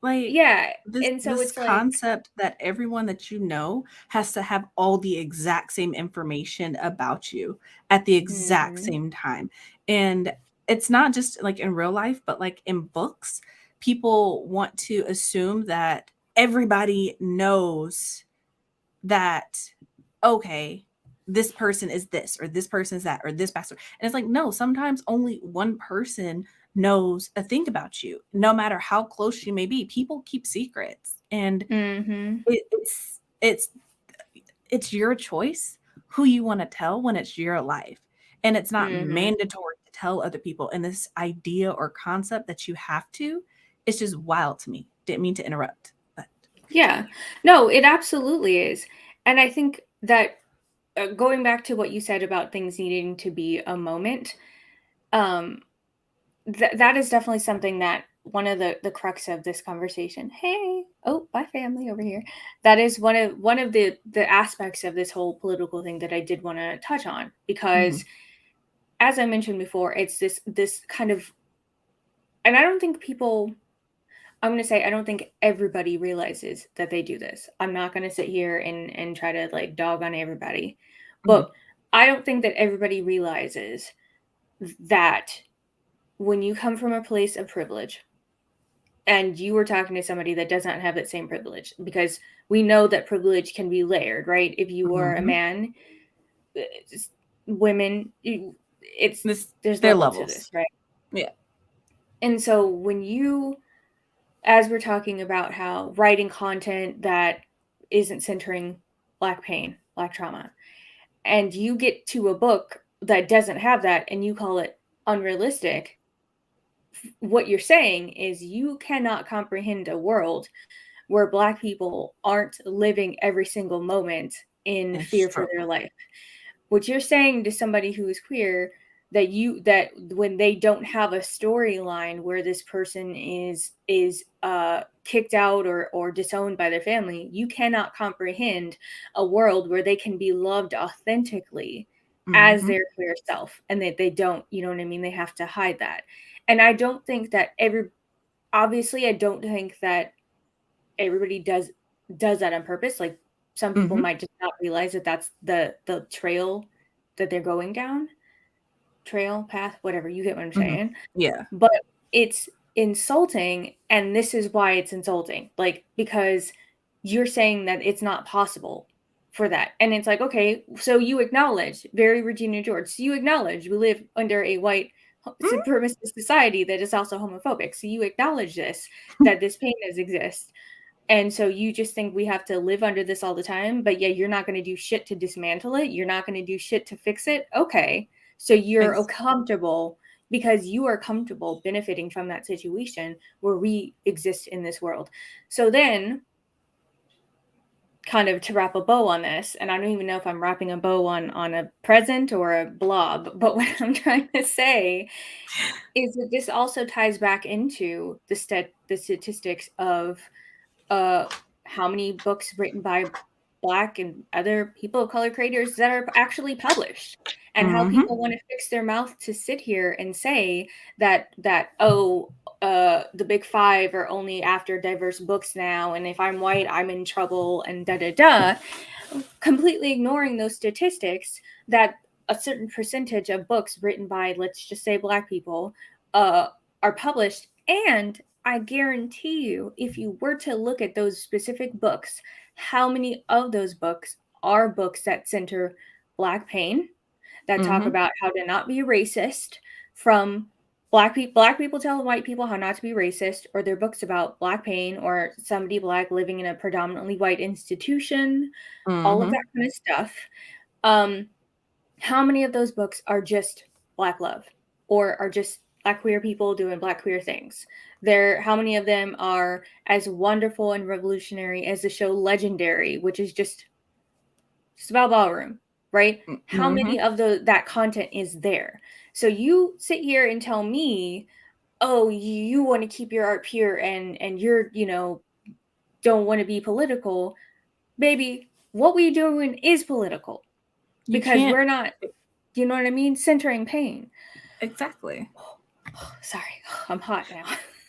Like, yeah, this and so this it's like, concept that everyone that you know has to have all the exact same information about you at the exact mhm, same time. And it's not just like in real life, but like in books, people want to assume that everybody knows that, okay, this person is this, or this person is that, or this pastor. And it's like, no, sometimes only one person knows a thing about you, no matter how close you may be. People keep secrets, and mhm, it's it's your choice who you want to tell when it's your life. And it's not mhm. mandatory to tell other people. And this idea or concept that you have to, it's just wild to me. Didn't mean to interrupt, but Yeah. continue. No, it absolutely is. And I think that, going back to what you said about things needing to be a moment, um, that is definitely something that one of the crux of this conversation. Hey, oh, bye family over here. That is one of the aspects of this whole political thing that I did want to touch on, Mhm, because as I mentioned before, it's this kind of, and I don't think people, I'm going to say, I don't think everybody realizes that they do this. I'm not going to sit here and try to like dog on everybody. mhm, But I don't think that everybody realizes that when you come from a place of privilege and you were talking to somebody that does not have that same privilege, because we know that privilege can be layered, right? If you are a Mhm. man, women, it's This there's Their level to levels. this, right? Yeah. And so when you, as we're talking about how writing content that isn't centering Black pain, Black trauma, and you get to a book that doesn't have that and you call it unrealistic, what you're saying is you cannot comprehend a world where Black people aren't living every single moment in And fear for their struggle. life. What you're saying to somebody who is queer, that when they don't have a storyline where this person is kicked out or disowned by their family, you cannot comprehend a world where they can be loved authentically as Mhm. their queer self, and that they don't, you know what I mean, they have to hide that. And I don't think that obviously I don't think that everybody does that on purpose. Like, some people Mhm. might just not realize that that's the trail that they're going down, trail, path, whatever, you get what I'm Mhm. saying. Yeah. But it's insulting, and this is why it's insulting. Like, because you're saying that it's not possible for that. And it's like, okay, so you acknowledge, very Regina George, so you acknowledge we live under a white Mm. supremacist society that is also homophobic. So you acknowledge this, that this pain does exist. And so you just think we have to live under this all the time, but yeah, you're not going to do shit to dismantle it. You're not going to do shit to fix it. Okay. So you're Ex comfortable because you are comfortable benefiting from that situation where we exist in this world. So then, kind of to wrap a bow on this, and I don't even know if I'm wrapping a bow on a present or a blob, but what I'm trying to say is that this also ties back into the statistics of uh how many books written by Black and other people of color creators that are actually published, and how Mhm. people want to fix their mouth to sit here and say that oh, the big five are only after diverse books now, and if I'm white I'm in trouble, and da da da, completely ignoring those statistics that a certain percentage of books written by, let's just say, Black people uh are published. And I guarantee you, if you were to look at those specific books, how many of those books are books that center Black pain, that talk Mhm. about how to not be racist, from Black people telling white people how not to be racist, or their books about Black pain, or somebody Black living in a predominantly white institution, all of Mhm. that kind of stuff. Um, how many of those books are just Black love, or are just Black queer people doing Black queer things? How many of them are as wonderful and revolutionary as the show Legendary, which is just about ballroom, right? How many Mhm. of that content is there? So you sit here and tell me, oh, you want to keep your art pure, and you're, don't want to be political. Baby, what we doing is political, You because can't we're not, you know what I mean, centering pain. exactly. Sorry, I'm hot now.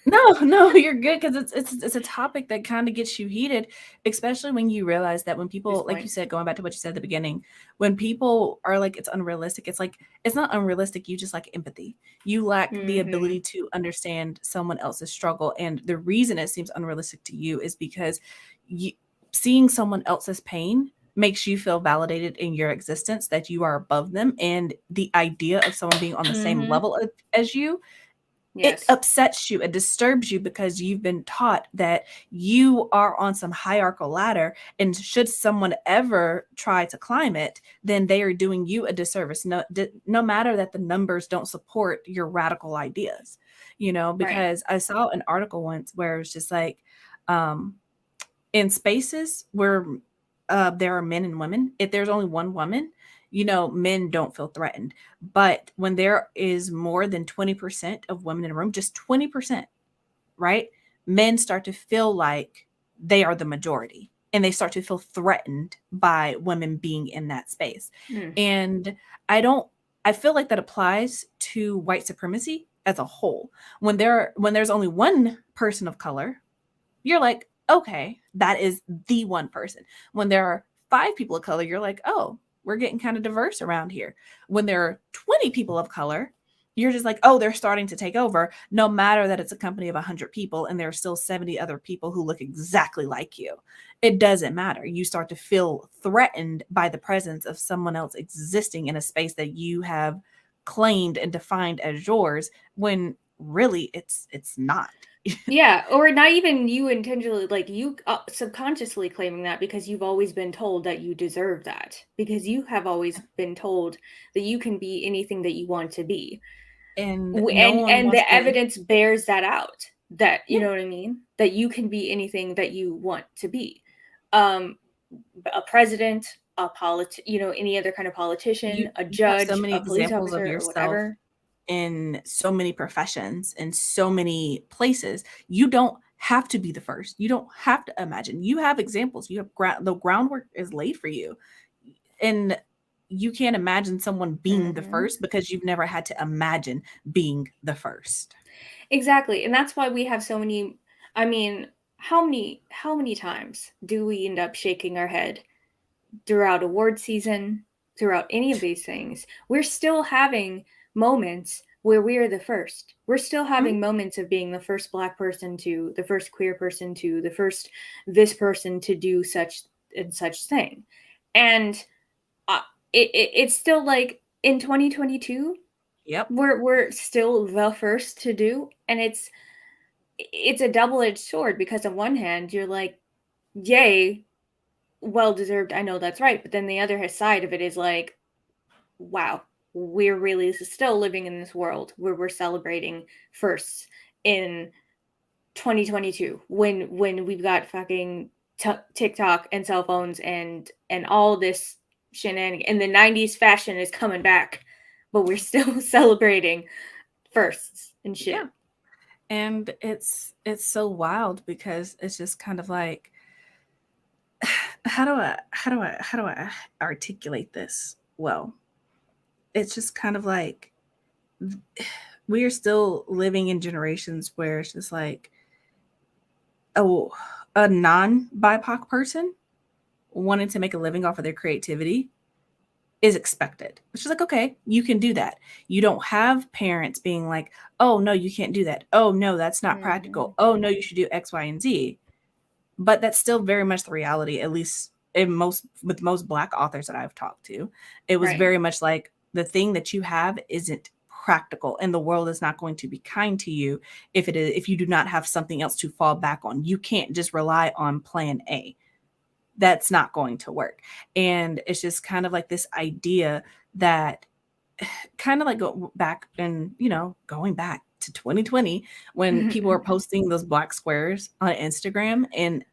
No, no, you're good because it's a topic that kind of gets you heated, especially when you realize that when This people, like you point. said, going back to what you said at the beginning, when people are like it's unrealistic, it's like it's not unrealistic. You just lack empathy. You lack the Mm-hmm. ability to understand someone else's struggle, and the reason it seems unrealistic to you is because you seeing someone else's pain makes you feel validated in your existence that you are above them, and the idea of someone being on the same Mm-hmm. level as you, it Yes. upsets you, it disturbs you because you've been taught that you are on some hierarchical ladder, and should someone ever try to climb it, then they are doing you a disservice, no matter that the numbers don't support your radical ideas, Right. because I saw an article once where it's just like, um, in spaces where there are men and women, if there's only one woman, men don't feel threatened. But when there is more than 20% of women in a room, just 20%, right? Men start to feel like they are the majority, and they start to feel threatened by women being in that space. Mm. And I don't, I feel like that applies to white supremacy as a whole. When there's only one person of color, you're like, okay, that is the one person. When there are five people of color, you're like, oh. we're getting kind of diverse around here. When there are 20 people of color, you're just like, oh, they're starting to take over, no matter that it's a company of 100 people and there are still 70 other people who look exactly like you. It doesn't matter. You start to feel threatened by the presence of someone else existing in a space that you have claimed and defined as yours, when really it's not. Yeah, or not even you intentionally, like you subconsciously claiming that because you've always been told that you deserve that, because you have always been told that you can be anything that you want to be. And no one And wants the to. evidence bears that out, that, you Yeah. know what I mean, that you can be anything that you want to be. um a president, any other kind of You politician, a you have so judge, many a police examples of officer, or yourself whatever. in so many professions, in so many places. You don't have to be the first. You don't have to imagine. You have examples. You have the groundwork is laid for you. And you can't imagine someone being the Hmm. first because you've never had to imagine being the first. Exactly. And that's why we have so many. I mean, how many times do we end up shaking our head throughout award season, throughout any of these things? We're still having moments where we are the first. We're still Mhm. having moments of being the first Black person, to the first queer person, to the first this person to do such and such thing. And uh, it's still like in 2022, Yep. we're still the first to do. And it's a double-edged sword, because on one hand you're like, yay, well deserved, I know that's right. But then the other side of it is like, wow, we're really still living in this world where we're celebrating firsts in 2022, when we've got fucking TikTok and cell phones and all this shenanigans, and the 90s fashion is coming back, but we're still celebrating firsts and Yeah. shit. And it's so wild because it's just kind of like, how do I articulate this well? It's just kind of like we are still living in generations where it's just like, oh, a non-BIPOC person wanting to make a living off of their creativity is expected. It's just like, okay, you can do that. You don't have parents being like, oh no, you can't do that. Oh no, that's not Hmm. practical. Oh no, you should do X, Y, and Z. But that's still very much the reality, at least in most Black authors that I've talked to. It was Right. very much like the thing that you have isn't practical, and the world is not going to be kind to you if you do not have something else to fall back on. You can't just rely on plan A. That's not going to work. And it's just kind of like this idea that kind of like go back and, going back to 2020 when people were posting those black squares on Instagram and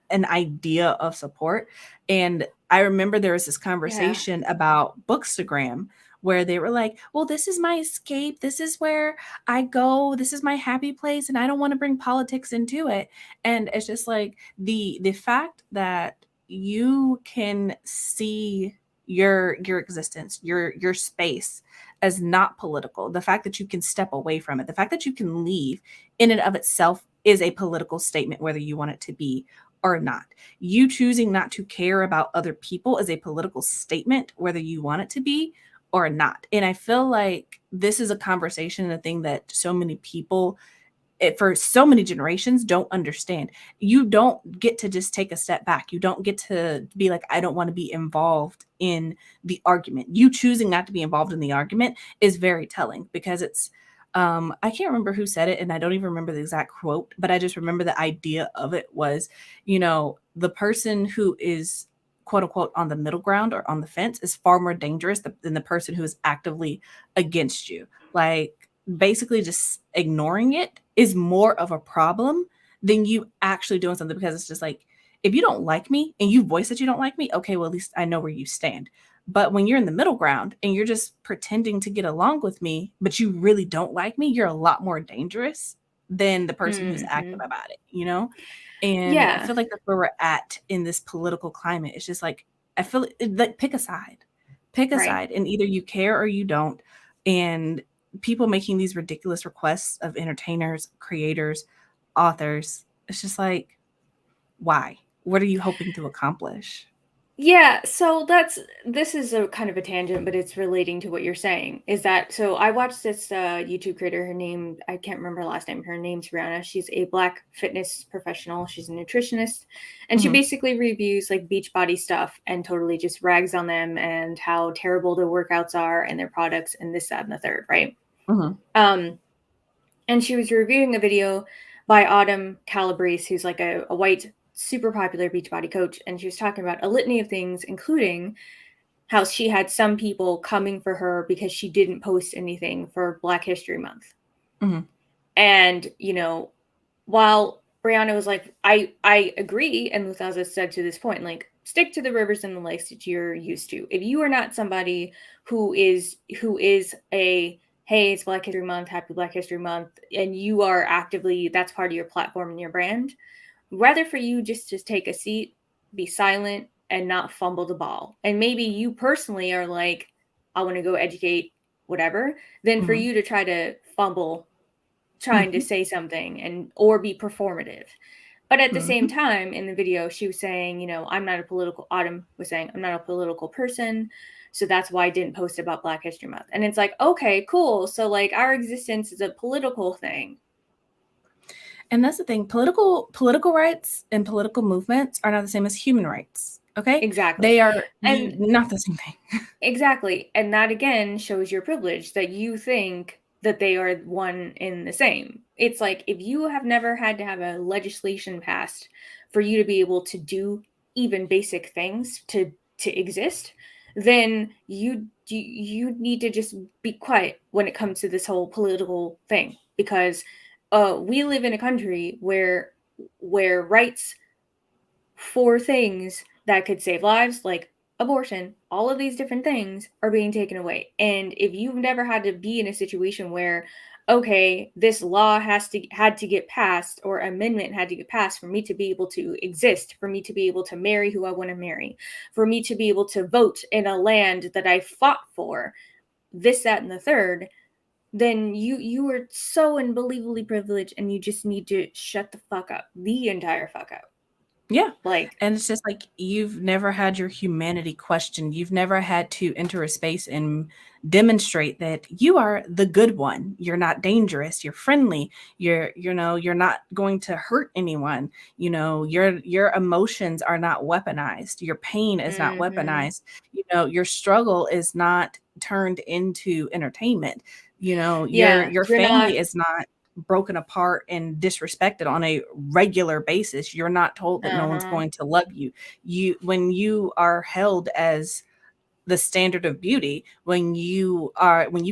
an idea of support. And I remember there was this Yeah. conversation about Bookstagram where they were like, well, this is my escape. This is where I go. This is my happy place. And I don't want to bring politics into it. And it's just like the fact that you can see your existence, your space as not political, the fact that you can step away from it, the fact that you can leave in and of itself is a political statement, whether you want it to be or not. You choosing not to care about other people is a political statement, whether you want it to be or not. And I feel like this is a conversation and a thing that so many people, for so many generations, don't understand. You don't get to just take a step back. You don't get to be like, I don't want to be involved in the argument. You choosing not to be involved in the argument is very telling because I can't remember who said it and I don't even remember the exact quote, but I just remember the idea of it was, the person who is quote unquote on the middle ground or on the fence is far more dangerous than the person who is actively against you. Like, basically just ignoring it is more of a problem than you actually doing something, because it's just like, if you don't like me and you voice that you don't like me, okay, well, at least I know where you stand. But when you're in the middle ground and you're just pretending to get along with me, but you really don't like me, you're a lot more dangerous than the person who's active Hmm. about it? And I Yeah. feel like that's where we're at in this political climate. It's just like, I feel like pick a Right. side, and either you care or you don't. And people making these ridiculous requests of entertainers, creators, authors, it's just like, why? What are you hoping to accomplish? Yeah, so this is a kind of a tangent, but it's relating to what you're saying. Is that so? I watched this YouTube creator. Her name, I can't remember her last name. Her name's Rihanna. She's a Black fitness professional. She's a nutritionist, and she Mhm, basically reviews like Beachbody stuff and totally just rags on them and how terrible their workouts are and their products and this, that, and the third, right? mhm, Um, and she was reviewing a video by Autumn Calabrese, who's like a white, super popular Beachbody coach, and she was talking about a litany of things, including how she had some people coming for her because she didn't post anything for Black History Month. mhm, And, while Brianna was like, I agree, and Muthaza said to this point, like, stick to the rivers and the lakes that you're used to. If you are not somebody who is a hey, it's Black History Month, happy Black History Month, and you are actively that's part of your platform and your brand, rather for you just take a seat, be silent, and not fumble the ball. And maybe you personally are like, I want to go educate whatever, than for mhm, you to try to fumble trying to mhm, say something and or be performative. But at the same mhm. time, in the video, she was saying, Autumn was saying, I'm not a political person. So that's why I didn't post about Black History Month. And it's like, okay, cool. So, like, our existence is a political thing. And that's the thing. Political rights and political movements are not the same as human rights. Okay, Exactly. they are you And not the same thing. exactly. And that again shows your privilege that you think that they are one in the same. It's like if you have never had to have a legislation passed for you to be able to do even basic things to exist, then you need to just be quiet when it comes to this whole political thing because we live in a country where rights for things that could save lives, like abortion, all of these different things are being taken away. And if you've never had to be in a situation where, okay, this law had to get passed or amendment had to get passed for me to be able to exist, for me to be able to marry who I want to marry, for me to be able to vote in a land that I fought for, this, that, and the third, then you are so unbelievably privileged and you just need to shut the fuck up. The entire fuck up. Yeah. Like, And it's just like you've never had your humanity questioned. You've never had to enter a space and demonstrate that you are the good one. You're not dangerous. You're friendly. You're not going to hurt anyone. Your emotions are not weaponized. Your pain is not mhm. weaponized. Your struggle is not turned into entertainment. Your Yeah, your you're not family is not broken apart and disrespected on a regular basis. You're not told that no one's uh-huh. going to love you. When you are held as the standard of beauty, when you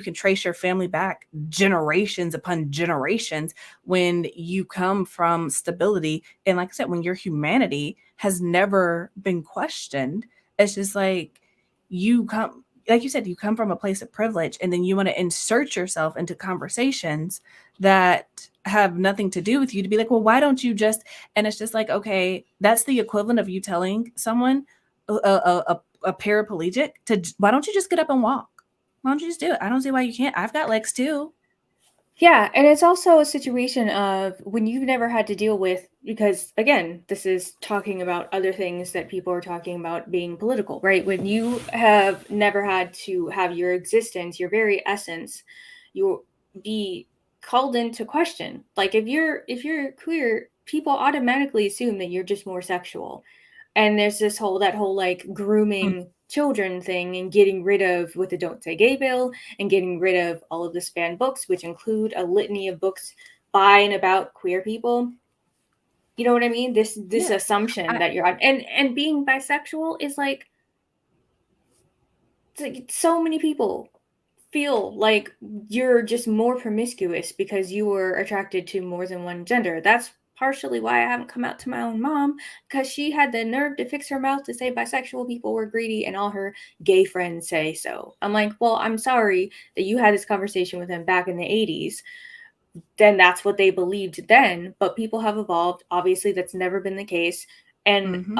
can trace your family back generations upon generations, when you come from stability, and like I said, when your humanity has never been questioned, it's just like you come like you said, you come from a place of privilege, and then you want to insert yourself into conversations that have nothing to do with you to be like, well, why don't you just, and it's just like, okay, that's the equivalent of you telling someone, a paraplegic, to why don't you just get up and walk? Why don't you just do it? I don't see why you can't. I've got legs too. Yeah, and it's also a situation of when you've never had to deal with because again, this is talking about other things that people are talking about being political, right? When you have never had to have your existence, your very essence, you be called into question. Like if you're queer, people automatically assume that you're just more sexual. And there's that whole like Mm, grooming children thing and getting rid of with the Don't Say Gay bill and getting rid of all of the span books, which include a litany of books by and about queer people. You know what I mean? This yeah. assumption I that you're on and being bisexual is like it's like so many people feel like you're just more promiscuous because you were attracted to more than one gender. That's partially why I haven't come out to my own mom because she had the nerve to fix her mouth to say bisexual people were greedy and all her gay friends say so. I'm like, well, I'm sorry that you had this conversation with him back in the 80s. Then that's what they believed then, but people have evolved. Obviously, that's never been the case. And mhm.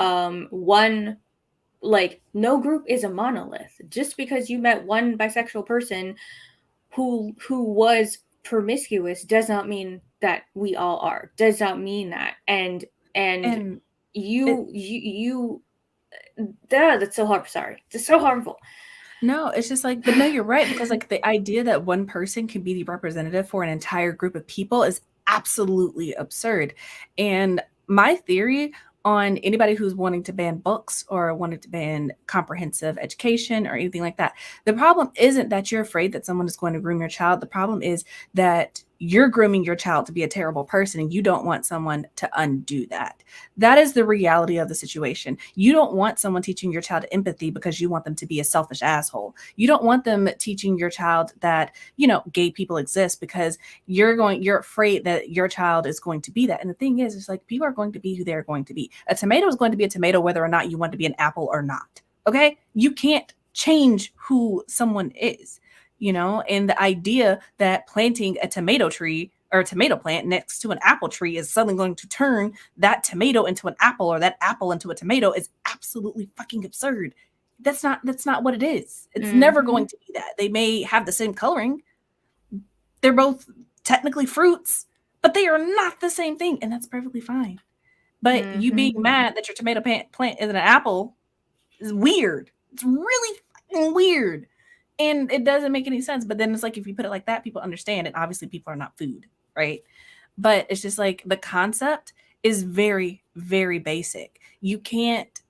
one like no group is a monolith. Just because you met one bisexual person who was promiscuous does not mean that we all are. Does not mean that. And And it you That's so hard. Sorry, it's so harmful. No, it's just like, but no, you're right, because like the idea that one person can be the representative for an entire group of people is absolutely absurd. And my theory on anybody who's wanting to ban books or wanting to ban comprehensive education or anything like that, the problem isn't that you're afraid that someone is going to groom your child. The problem is that you're grooming your child to be a terrible person and you don't want someone to undo that. That is the reality of the situation. You don't want someone teaching your child empathy because you want them to be a selfish asshole. You don't want them teaching your child that, gay people exist because you're afraid that your child is going to be that. And the thing is, it's like people are going to be who they're going to be. A tomato is going to be a tomato whether or not you want to be an apple or not. Okay? You can't change who someone is, and the idea that planting a tomato tree or a tomato plant next to an apple tree is suddenly going to turn that tomato into an apple or that apple into a tomato is absolutely fucking absurd. That's not what it is. It's never going to be that. They may have the same coloring. They're both technically fruits, but they are not the same thing, and that's perfectly fine. But you being mad that your tomato plant is an apple is weird. It's really fucking weird. And it doesn't make any sense. But then it's like, if you put it like that, people understand. And obviously, people are not food, right? But it's just like the concept is very, very basic. You can't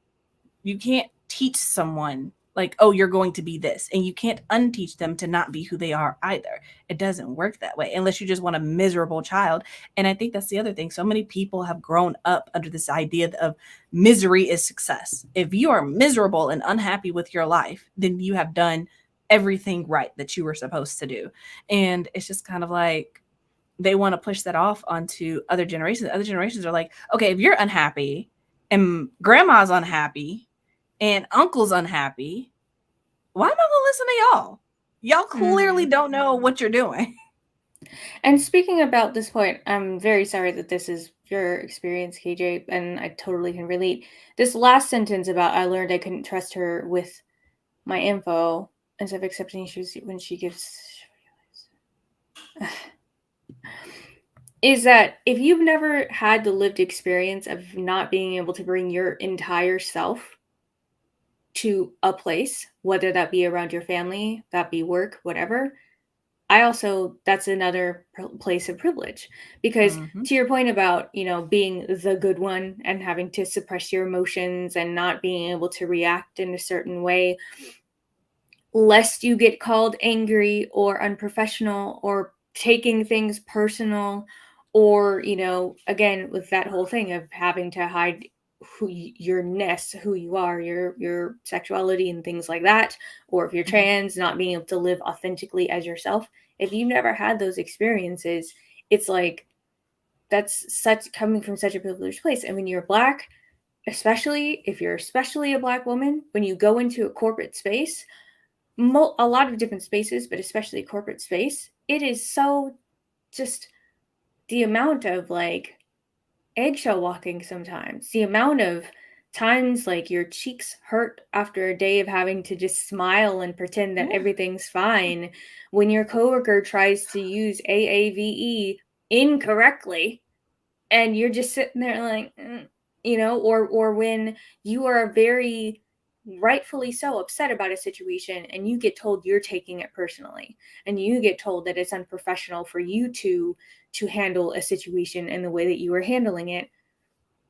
teach someone like, oh, you're going to be this, and you can't unteach them to not be who they are either. It doesn't work that way unless you just want a miserable child. And I think that's the other thing. So many people have grown up under this idea of misery is success. If you are miserable and unhappy with your life, then you have done everything right that you were supposed to do. And it's just kind of like they want to push that off onto other generations. Other generations are like, okay, if you're unhappy and grandma's unhappy and uncle's unhappy, why am I gonna listen to y'all? Y'all clearly don't know what you're doing. And speaking about this point, I'm very sorry that this is your experience, KJ, and I totally can relate. This last sentence about I learned I couldn't trust her with my info instead of accepting issues when she gives is that if you've never had the lived experience of not being able to bring your entire self to a place, whether that be around your family, that be work, whatever, that's another place of privilege. Because to your point about, being the good one and having to suppress your emotions and not being able to react in a certain way, lest you get called angry or unprofessional or taking things personal, or again with that whole thing of having to hide yourness, who you are, your sexuality and things like that, or if you're trans, not being able to live authentically as yourself. If you've never had those experiences, it's like that's such coming from such a privileged place. And when you're Black, especially if you're a Black woman, when you go into a corporate space, a lot of different spaces, but especially corporate space, it is so just the amount of like eggshell walking sometimes, the amount of times like your cheeks hurt after a day of having to just smile and pretend that everything's fine when your coworker tries to use AAVE incorrectly and you're just sitting there like, or when you are very rightfully so upset about a situation and you get told you're taking it personally and you get told that it's unprofessional for you to handle a situation in the way that you are handling it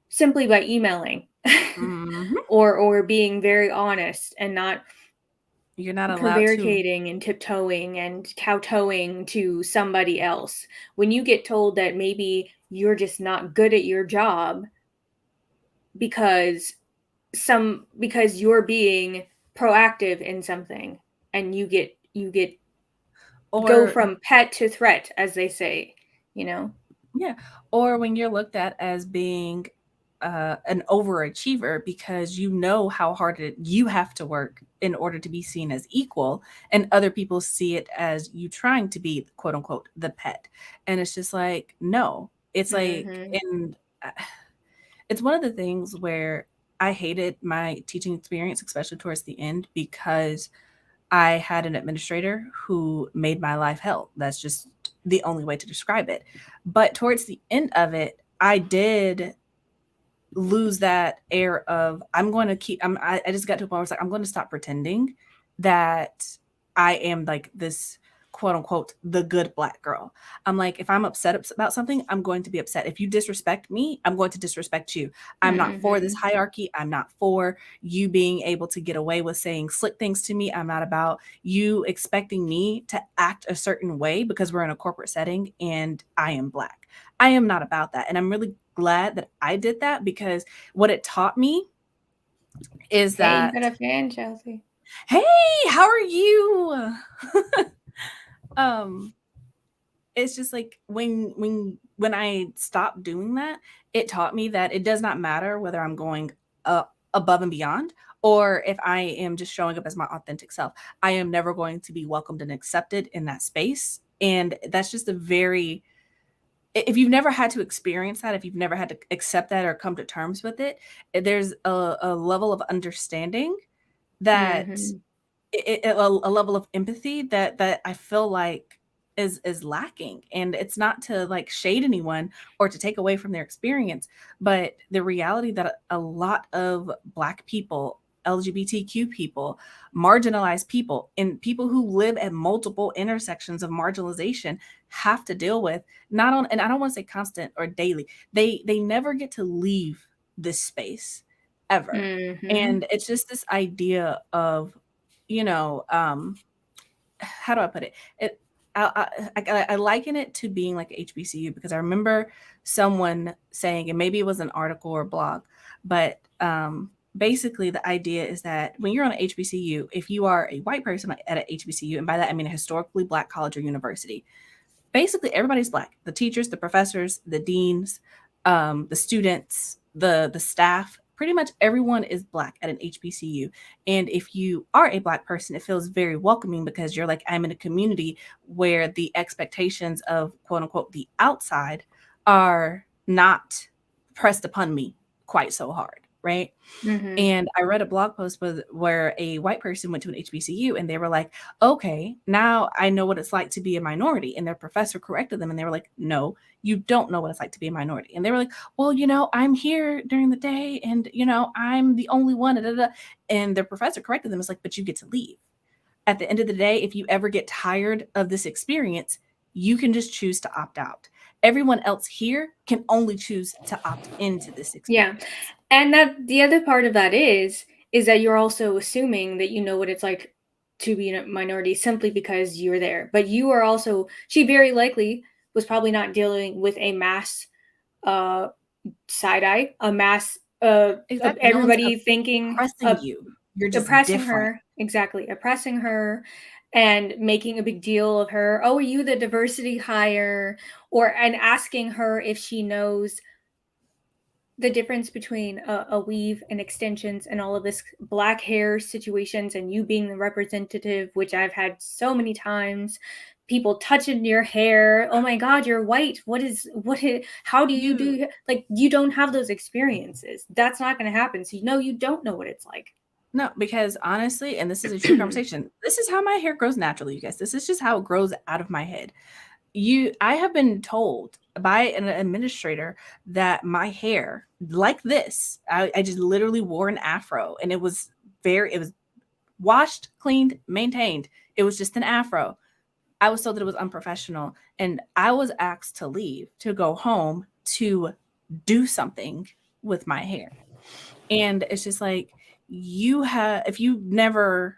simply by emailing or being very honest and not you're not allowed prevaricating and tiptoeing and kowtowing to somebody else. When you get told that maybe you're just not good at your job because you're being proactive in something, and you get go from pet to threat, as they say, Yeah. Or when you're looked at as being an overachiever because you know how hard you have to work in order to be seen as equal, and other people see it as you trying to be quote unquote the pet. And it's just like, no, it's like, and it's one of the things where I hated my teaching experience, especially towards the end, because I had an administrator who made my life hell. That's just the only way to describe it. But towards the end of it, I did lose that air of I'm going to keep I just got to a point where it's like I'm going to stop pretending that I am like this quote unquote the good black girl. I'm like, if I'm upset about something, I'm going to be upset. If you disrespect me, I'm going to disrespect you. I'm not for this Mm-hmm. hierarchy. I'm not for you being able to get away with saying slick things to me. I'm not about you expecting me to act a certain way because we're in a corporate setting and I am black. I am not about that. And I'm really glad that I did that because what it taught me is Hey, you got that, a fan, Chelsea. hey, how are you? um it's just like when I stopped doing that, it taught me that it does not matter whether I'm going above and beyond or if I am just showing up as my authentic self. I am never going to be welcomed and accepted in that space. And that's just a very, if you've never had to experience that, if you've never had to accept that or come to terms with it, there's a level of understanding that Mm-hmm. a level of empathy that I feel like is lacking. And it's not to like shade anyone or to take away from their experience, but the reality that a lot of black people, LGBTQ people, marginalized people, and people who live at multiple intersections of marginalization have to deal with, not on, and I don't want to say constant or daily, they never get to leave this space ever. Mm-hmm. And it's just this idea of, you know, how do I put it? It I liken it to being like HBCU because I remember someone saying, and maybe it was an article or blog, but basically the idea is that when you're on an HBCU, if you are a white person at an HBCU, and by that I mean a historically black college or university, basically everybody's black. The teachers, the professors, the deans, the students, the staff, pretty much everyone is black at an HBCU. And if you are a black person, it feels very welcoming because you're like, I'm in a community where the expectations of quote unquote the outside are not pressed upon me quite so hard, right? Mm-hmm. And I read a blog post where a white person went to an HBCU and they were like, okay, now I know what it's like to be a minority. And their professor corrected them and they were like, no, you don't know what it's like to be a minority. And they were like, well, I'm here during the day and, I'm the only one. Da, da, da. And their professor corrected them. It's like, but you get to leave. At the end of the day, if you ever get tired of this experience, you can just choose to opt out. Everyone else here can only choose to opt into this Yeah. experience. And that the other part of that is that you're also assuming that you know what it's like to be a minority simply because you're there. But you are also she very likely was probably not dealing with a mass uh side eye, a mass of Exactly. No one's everybody thinking oppressing you. You're just oppressing different. her, exactly, oppressing her and making a big deal of her. Oh, are you the diversity hire? Or and asking her if she knows the difference between a weave and extensions and all of this black hair situations and you being the representative, which I've had so many times. People touching your hair. Oh my God, you're white. How do you You do? Like, you don't have those experiences. That's not going to happen. So, you don't know what it's like. No, because honestly, and this is a true conversation, this is how my hair grows naturally, you guys. This is just how it grows out of my head. I have been told by an administrator that my hair, like this, I just literally wore an afro and it was washed, cleaned, maintained. It was just an afro. I was told that it was unprofessional, and I was asked to leave to go home to do something with my hair. And it's just like, if you never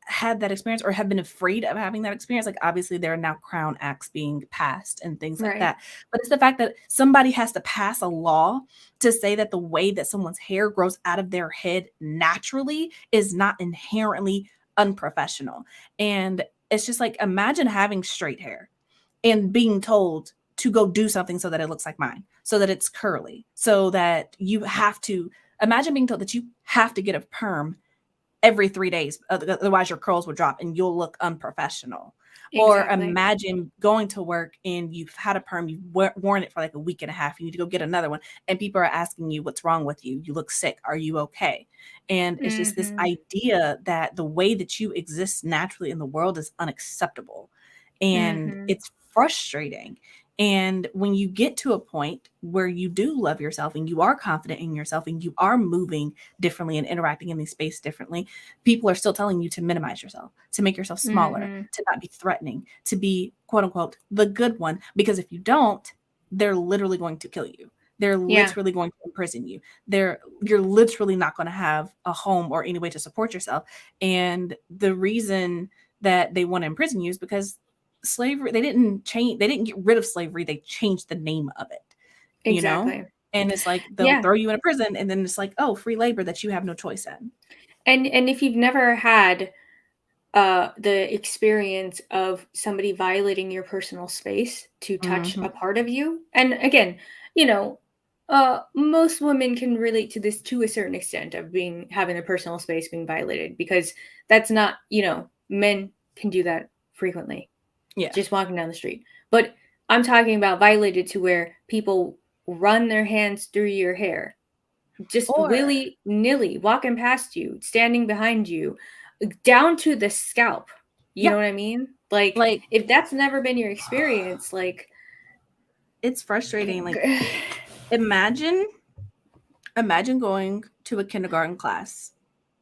had that experience or have been afraid of having that experience, like obviously there are now Crown Acts being passed and things like Right. that. But it's the fact that somebody has to pass a law to say that the way that someone's hair grows out of their head naturally is not inherently unprofessional. And it's just like, imagine having straight hair and being told to go do something so that it looks like mine, so that it's curly, so that you have to imagine being told that you have to get a perm every 3 days. Otherwise, your curls will drop and you'll look unprofessional. Or Exactly. imagine going to work and you've had a perm, you've worn it for like a week and a half. You need to go get another one. And people are asking you, what's wrong with you? You look sick. Are you okay? And it's just this Mm-hmm. idea that the way that you exist naturally in the world is unacceptable. And Mm-hmm. it's frustrating. And when you get to a point where you do love yourself and you are confident in yourself and you are moving differently and interacting in the space differently, people are still telling you to minimize yourself, to make yourself smaller, Mm-hmm. to not be threatening, to be quote unquote the good one. Because if you don't, they're literally going to kill you. They're Yeah. literally going to imprison you. You're literally not going to have a home or any way to support yourself. And the reason that they want to imprison you is because slavery, they didn't get rid of slavery, they changed the name of it, you know? Exactly. And it's like they'll Yeah. throw you in a prison and then it's like, oh, free labor that you have no choice in. And if you've never had the experience of somebody violating your personal space to touch Mm-hmm. a part of you, and again, most women can relate to this to a certain extent of having a personal space being violated, because that's not, men can do that frequently, Yeah. just walking down the street. But I'm talking about violated to where people run their hands through your hair, just Or willy-nilly walking past you, standing behind you, down to the scalp. You yeah, know what I mean? Like, like if that's never been your experience, like, it's frustrating. Like imagine going to a kindergarten class,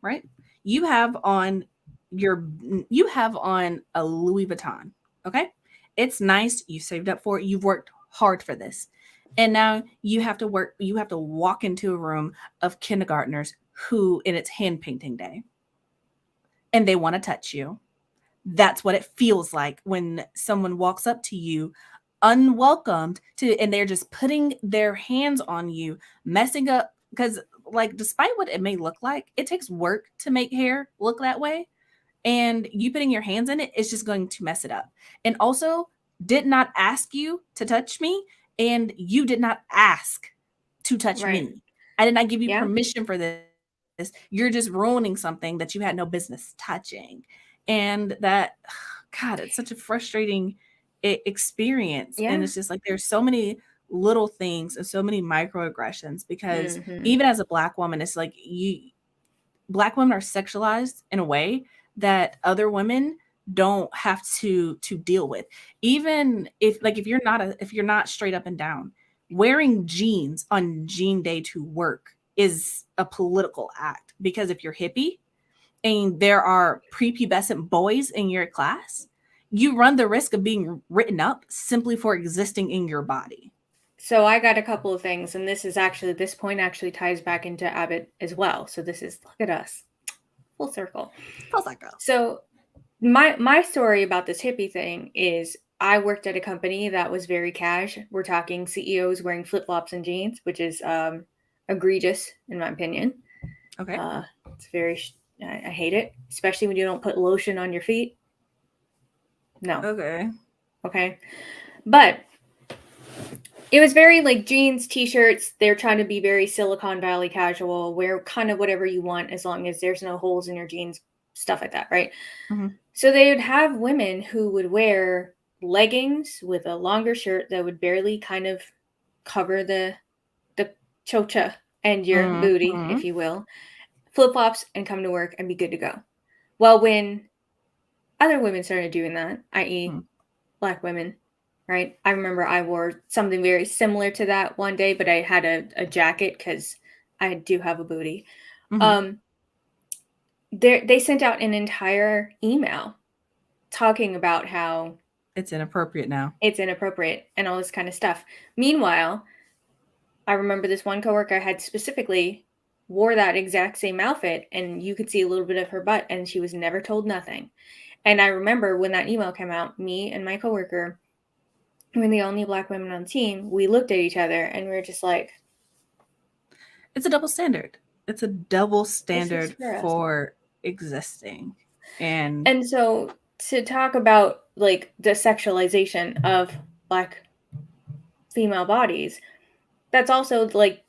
right? You have on you have on a Louis Vuitton, okay? It's nice, you saved up for it, you've worked hard for this. And now you have to walk into a room of kindergartners who and it's hand painting day and they want to touch you. That's what it feels like when someone walks up to you unwelcomed to and they're just putting their hands on you, messing up because like despite what it may look like, it takes work to make hair look that way. And you putting your hands in it is just going to mess it up. And also did not ask you to touch me, and you did not ask to touch right. me. I did not give you Yeah. permission for this. You're just ruining something that you had no business touching. And that, God, it's such a frustrating experience. And Yeah. it's just like there's so many little things and so many microaggressions because Mm-hmm. even as a Black woman, it's like Black women are sexualized in a way that other women don't have to deal with. Even if you're not straight up and down, wearing jeans on jean day to work is a political act because if you're hippie and there are prepubescent boys in your class, you run the risk of being written up simply for existing in your body. So I got a couple of things, and this point actually ties back into Abbott as well. So this is, look at us, full circle. Feels like girl. So my story about this hippie thing is I worked at a company that was very cash. We're talking CEOs wearing flip-flops and jeans, which is egregious in my opinion. Okay. It's very I hate it, especially when you don't put lotion on your feet. No. Okay. But it was very like jeans, t-shirts. They're trying to be very Silicon Valley casual, wear kind of whatever you want as long as there's no holes in your jeans, stuff like that, right? Mm-hmm. So they would have women who would wear leggings with a longer shirt that would barely kind of cover the chocha and your booty, if you will, flip-flops, and come to work and be good to go. Well, when other women started doing that, i.e. Black women, right? I remember I wore something very similar to that one day, but I had a jacket because I do have a booty. They sent out an entire email talking about how It's inappropriate now. it's inappropriate and all this kind of stuff. Meanwhile, I remember this one coworker I had specifically wore that exact same outfit, and you could see a little bit of her butt, and she was never told nothing. And I remember when that email came out, me and my coworker, we're the only Black women on the team, we looked at each other and we were just like, it's a double standard. It's a double standard for existing. And so to talk about like the sexualization of Black female bodies, that's also like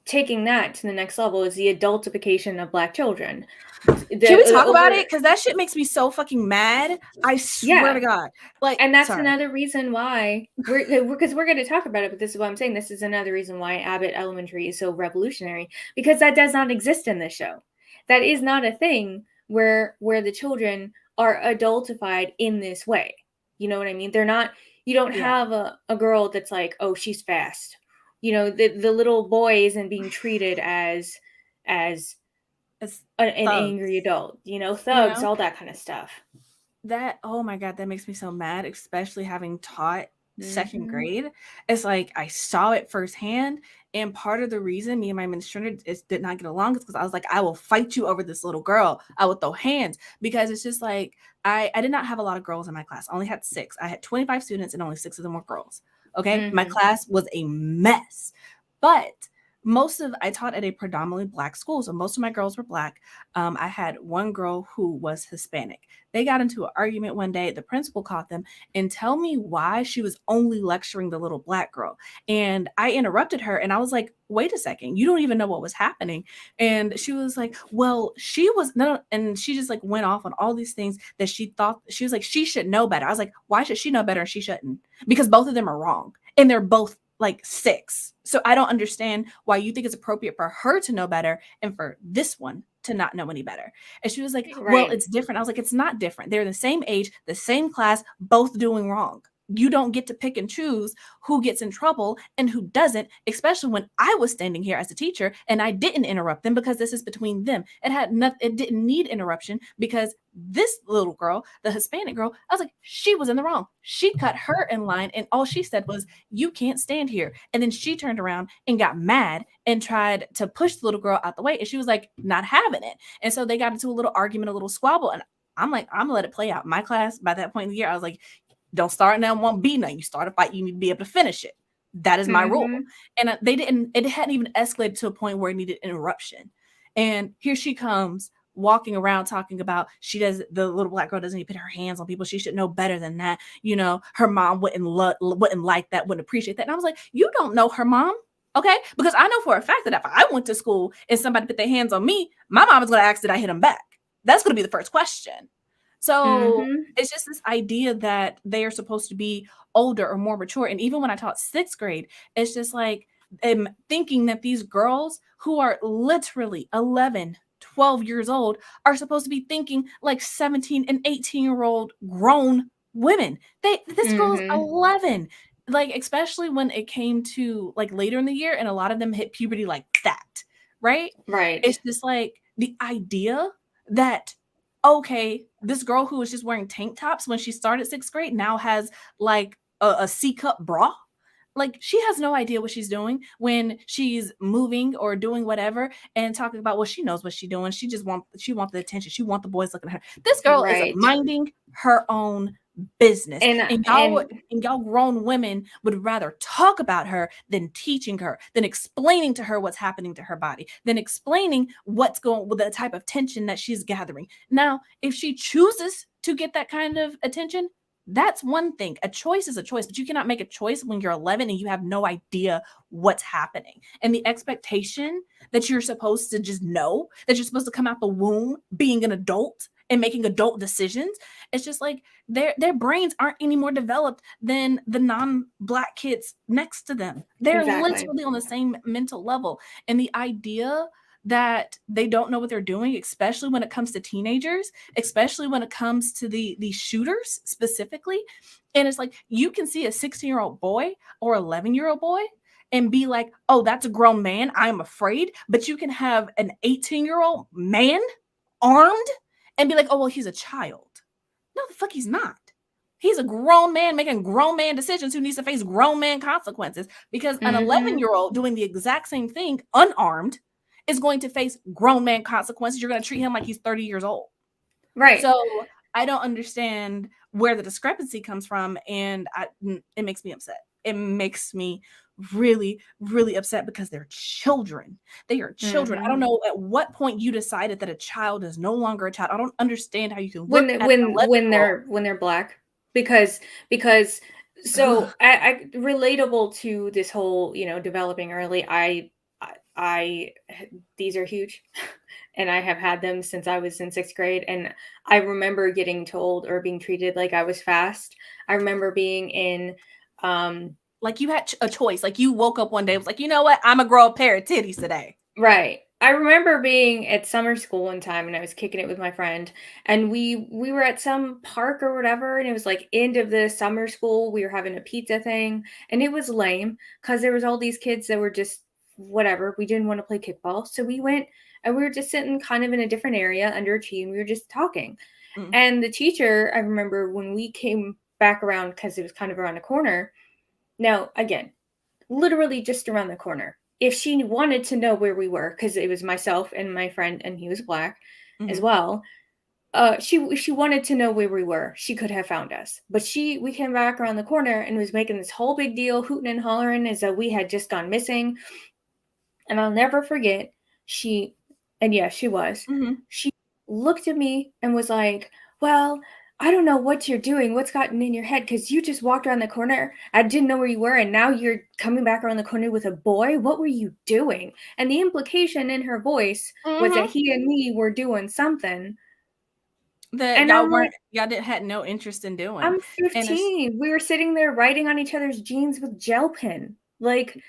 taking that to the next level is the adultification of Black children. Can we talk about it? Because that shit makes me so fucking mad. I swear to God. Like, and that's another reason why we're going to talk about it. But this is what I'm saying. This is another reason why Abbott Elementary is so revolutionary, because that does not exist in this show. That is not a thing where the children are adultified in this way. You know what I mean? They're not. You don't Yeah. have a girl that's like, oh, she's fast. The little boy isn't being treated as It's an angry thugs, adult, you thugs, know? all that kind of stuff. That oh my god, that makes me so mad, especially having taught 2nd Hmm. grade. It's like I saw it firsthand, and part of the reason me and my administrator did not get along is because I was like, "I will fight you over this little girl. I will throw hands," because it's just like I did not have a lot of girls in my class. I only had 6. I had 25 students and only 6 of them were girls. Okay? My Hmm. class was a mess. But I taught at a predominantly black school, so most of my girls were black. I had one girl who was Hispanic. They got into an argument one day. The principal caught them and tell me why she was only lecturing the little black girl. And I interrupted her and I was like, wait a second, you don't even know what was happening. And she was like, well, she was no, and she just like went off on all these things that she thought she was like, she should know better. I was like, why should she know better and she shouldn't? Because both of them are wrong and they're both like 6. So I don't understand why you think it's appropriate for her to know better and for this one to not know any better. And she was like, well, Right. it's different. I was like, it's not different. They're the same age, the same class, both doing wrong. You don't get to pick and choose who gets in trouble and who doesn't, especially when I was standing here as a teacher and I didn't interrupt them because this is between them. It had nothing, it didn't need interruption because this little girl, the Hispanic girl, I was like, she was in the wrong. She cut her in line and all she said was, you can't stand here. And then she turned around and got mad and tried to push the little girl out the way. And she was like, not having it. And so they got into a little argument, a little squabble. And I'm like, I'm gonna let it play out. My class, by that point in the year, I was like, don't start now, won't be nothing. You start a fight, you need to be able to finish it. That is my rule. Hmm. And they didn't, it hadn't even escalated to a point where it needed interruption. And here she comes walking around talking about the little black girl doesn't even put her hands on people. She should know better than that. Her mom wouldn't like that, wouldn't appreciate that. And I was like, you don't know her mom. Okay. Because I know for a fact that if I went to school and somebody put their hands on me, my mom is going to ask, did I hit them back? That's going to be the first question. So Hmm. it's just this idea that they are supposed to be older or more mature. And even when I taught 6th grade, it's just like I'm thinking that these girls who are literally 11, 12 years old are supposed to be thinking like 17 and 18-year-old grown women. This girl is Hmm. 11. Like, especially when it came to like later in the year, and a lot of them hit puberty like that, right? Right. It's just like the idea that okay, this girl who was just wearing tank tops when she started 6th grade now has like a C-cup bra. Like she has no idea what she's doing when she's moving or doing whatever and talking about well, she knows what she's doing. She wants the attention. She wants the boys looking at her. This girl is Right. minding her own business. And And y'all grown women would rather talk about her than teaching her, than explaining to her what's happening to her body, than explaining what's going with the type of tension that she's gathering. Now, if she chooses to get that kind of attention, that's one thing. A choice is a choice, but you cannot make a choice when you're 11 and you have no idea what's happening. And the expectation that you're supposed to just know, that you're supposed to come out the womb being an adult and making adult decisions, it's just like their brains aren't any more developed than the non-black kids next to them. They're exactly. literally on the same mental level. And the idea that they don't know what they're doing, especially when it comes to teenagers, especially when it comes to the shooters specifically. And it's like you can see a 16-year-old boy or 11-year-old boy and be like, oh, that's a grown man. I'm afraid. But you can have an 18-year-old man armed and be like, oh, well, he's a child. No, the fuck he's not. He's a grown man making grown man decisions who needs to face grown man consequences because an Hmm. 11-year-old doing the exact same thing unarmed is going to face grown man consequences. You're going to treat him like he's 30 years old. Right. So I don't understand where the discrepancy comes from. And it makes me upset. It makes me really, really upset because they're children. They are children. I don't Hmm. know at what point you decided that a child is no longer a child. I don't understand how you can when look they- at an when 11 when year old. they're black, because Ugh. so I relatable to this whole, developing early. I these are huge, and I have had them since I was in 6th grade, and I remember getting told or being treated like I was fast. I remember being in um Like you had a choice. Like you woke up one day and was like, you know what? I'm gonna grow a pair of titties today. right. I remember being at summer school one time and I was kicking it with my friend and we were at some park or whatever and it was like end of the summer school. We were having a pizza thing and it was lame because there was all these kids that were just whatever. We didn't want to play kickball. So we went and we were just sitting kind of in a different area under a tree and we were just talking. Mm. And the teacher, I remember when we came back around because it was kind of around the corner. Now, again, literally just around the corner. If she wanted to know where we were, because it was myself and my friend, and he was black as Mhm. well. She wanted to know where we were. She could have found us, but we came back around the corner and was making this whole big deal, hooting and hollering as though we had just gone missing. And I'll never forget. She, and yeah, she was. Mhm. She looked at me and was like, "Well, I don't know what you're doing. What's gotten in your head? Because you just walked around the corner. I didn't know where you were, and now you're coming back around the corner with a boy. What were you doing?" And the implication in her voice was that Mhm. he and me were doing something. That And I'm like, y'all didn't had no interest in doing. I'm And it's 15. We were sitting there writing on each other's jeans with gel pen. Like,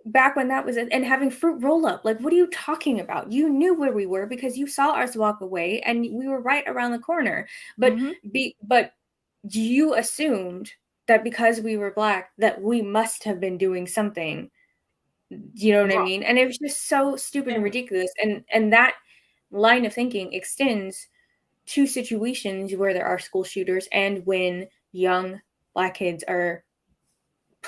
back when that was it, and having fruit roll up. Like, what are you talking about? You knew where we were because you saw us walk away and we were right around the corner. But mhm. but you assumed that because we were black that we must have been doing something. Do you know what I Wrong. mean? And it was just so stupid and And ridiculous. And that line of thinking extends to situations where there are school shooters and when young black kids are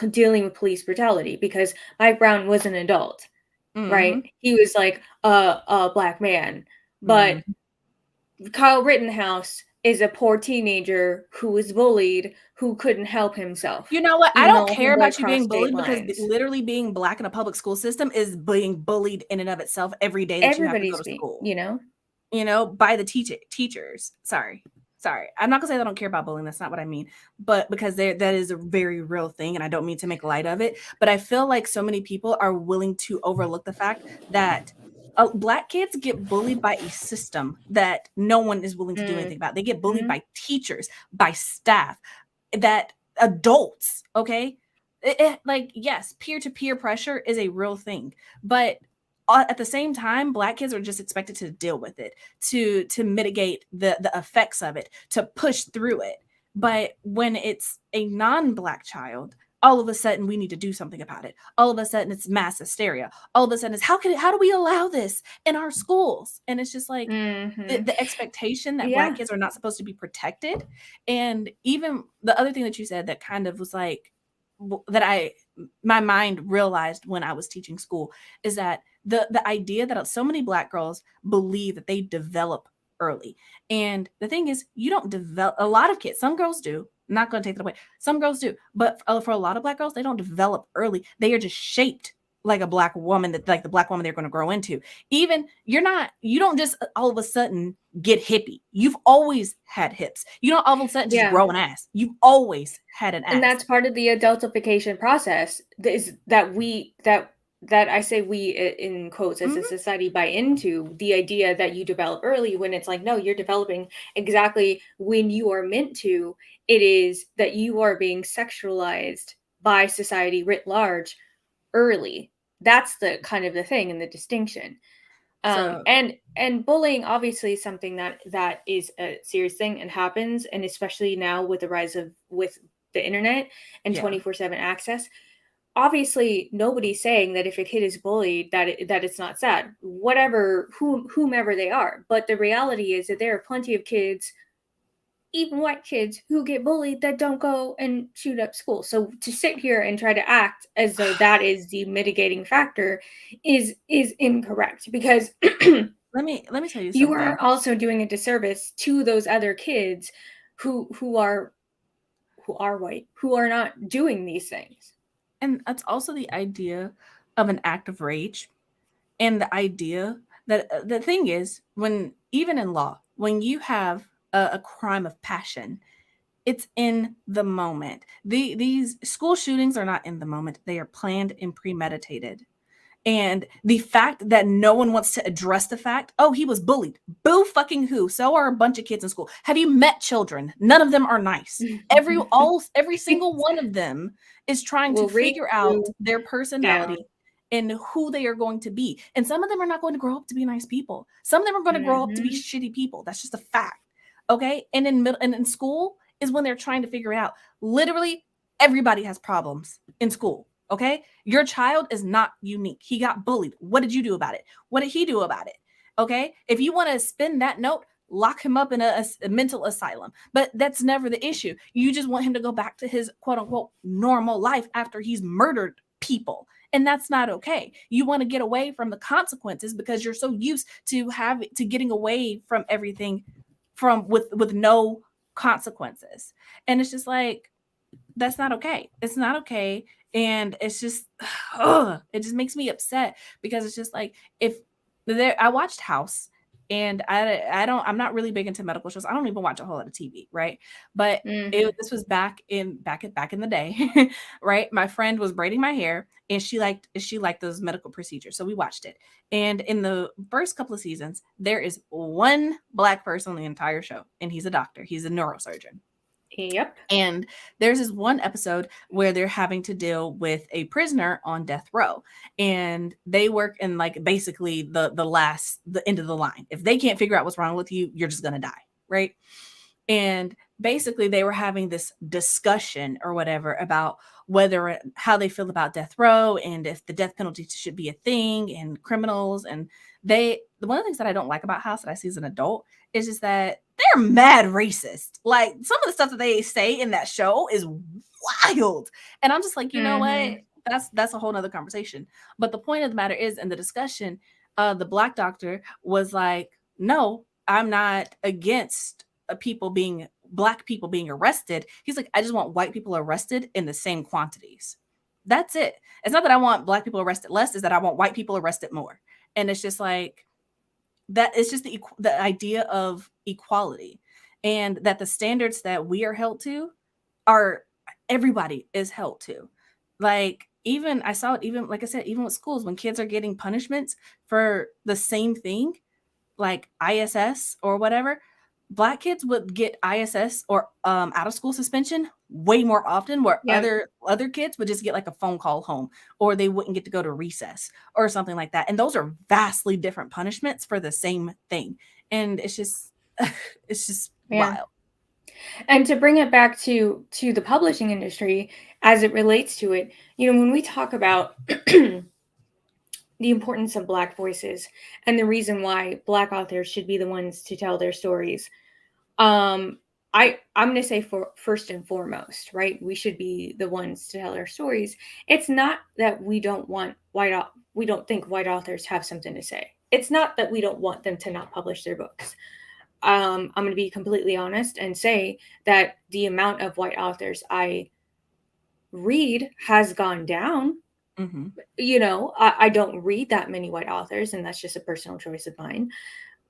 dealing with police brutality because Mike Brown was an adult, right? mhm. He was like a black man, but Mhm. Kyle Rittenhouse is a poor teenager who was bullied, who couldn't help himself, You know what? I even don't though care homeboy about you crossed being state bullied because lines. literally being black in a public school system is being bullied in and of itself every day that you have to go Everybody's to being, school. you know? By the teachers. Sorry. I'm not gonna say that I don't care about bullying. That's not what I mean. But because that is a very real thing, and I don't mean to make light of it. But I feel like so many people are willing to overlook the fact that black kids get bullied by a system that no one is willing to do anything about. They get bullied Mhm. by teachers, by staff, that adults. Okay, like yes, peer to peer pressure is a real thing, but at the same time, black kids are just expected to deal with it, to mitigate the effects of it, to push through it. But when it's a non-black child, all of a sudden we need to do something about it. All of a sudden it's mass hysteria. All of a sudden it's how do we allow this in our schools? And it's just like Mhm. the expectation that black Yeah. kids are not supposed to be protected. And even the other thing that you said that kind of was like that I my mind realized when I was teaching school is that the idea that so many black girls believe that they develop early. And the thing is, you don't develop. A lot of kids, some girls do. I'm not going to take that away. Some girls do, but for a lot of black girls, they don't develop early. They are just shaped like a black woman, that like the black woman they're going to grow into. Even you don't just all of a sudden get hippie. You've always had hips. You don't all of a sudden just Yeah. grow an ass. You've always had an And ass. that's part of the adultification process is that I say we in quotes as a Mhm. society buy into the idea that you develop early when it's like no, you're developing exactly when you are meant to. It is that you are being sexualized by society writ large early. That's the kind of the thing and the distinction. So And bullying obviously is something that is a serious thing and happens, and especially now with the rise of with the internet and yeah. 24/7 access. Obviously, nobody's saying that if a kid is bullied that it's not sad, whatever whomever they are. But the reality is that there are plenty of kids, even white kids, who get bullied that don't go and shoot up school. So to sit here and try to act as though that is the mitigating factor is incorrect because Let me tell you you something. are also doing a disservice to those other kids who are white, who are not doing these things. And that's also the idea of an act of rage, and the idea that the thing is, when even in law, when you have a crime of passion, it's in the moment. These school shootings are not in the moment. They are planned and premeditated. And the fact that no one wants to address the fact, oh, he was bullied. Boo fucking who? So are a bunch of kids in school. Have you met children? None of them are nice. Every single one of them is trying to Will read figure out you their personality down. and who they are going to be. And some of them are not going to grow up to be nice people. Some of them are going to grow up to be shitty people. That's just a fact. Okay. And in school is when they're trying to figure it out. Literally, everybody has problems in school. Okay. Your child is not unique. He got bullied. What did you do about it? What did he do about it? Okay. If you want to spin that note, lock him up in a mental asylum. But that's never the issue. You just want him to go back to his quote unquote normal life after he's murdered people. And that's not okay. You want to get away from the consequences because you're so used to getting away from everything with no consequences. And it's just like, that's not okay. It's not okay. And it's just, it just makes me upset because it's just like, if there, I watched House, and I'm not really big into medical shows. I don't even watch a whole lot of TV, right? But this was back in the day, right? My friend was braiding my hair, and she liked those medical procedures, so we watched it. And in the first couple of seasons, there is one Black person on the entire show, and he's a doctor. He's a neurosurgeon. Yep. And there's this one episode where they're having to deal with a prisoner on death row, and they work in like basically the end of the line. If they can't figure out what's wrong with you, you're just gonna die, right? And basically they were having this discussion or whatever about how they feel about death row and if the death penalty should be a thing and criminals. And one of the things that I don't like about House that I see as an adult is just that they're mad racist. Like some of the stuff that they say in that show is wild. And I'm just like, you know what? That's a whole nother conversation. But the point of the matter is, in the discussion, the Black doctor was like, no, I'm not against Black people being arrested. He's like, I just want white people arrested in the same quantities. That's it. It's not that I want Black people arrested less, is that I want white people arrested more. And it's just like, that is just the idea of equality, and that the standards that we are held to are everybody is held to. Like, even I saw it, even like I said, even with schools, when kids are getting punishments for the same thing, like ISS or whatever, Black kids would get ISS or out of school suspension way more often, where other kids would just get like a phone call home, or they wouldn't get to go to recess or something like that. And those are vastly different punishments for the same thing. And it's just wild. And to bring it back to the publishing industry as it relates to it, when we talk about the importance of Black voices and the reason why Black authors should be the ones to tell their stories, I'm going to say first and foremost, right? We should be the ones to tell our stories. It's not that we don't think white authors have something to say. It's not that we don't want them to not publish their books. I'm going to be completely honest and say that the amount of white authors I read has gone down. Mm-hmm. I don't read that many white authors, and that's just a personal choice of mine.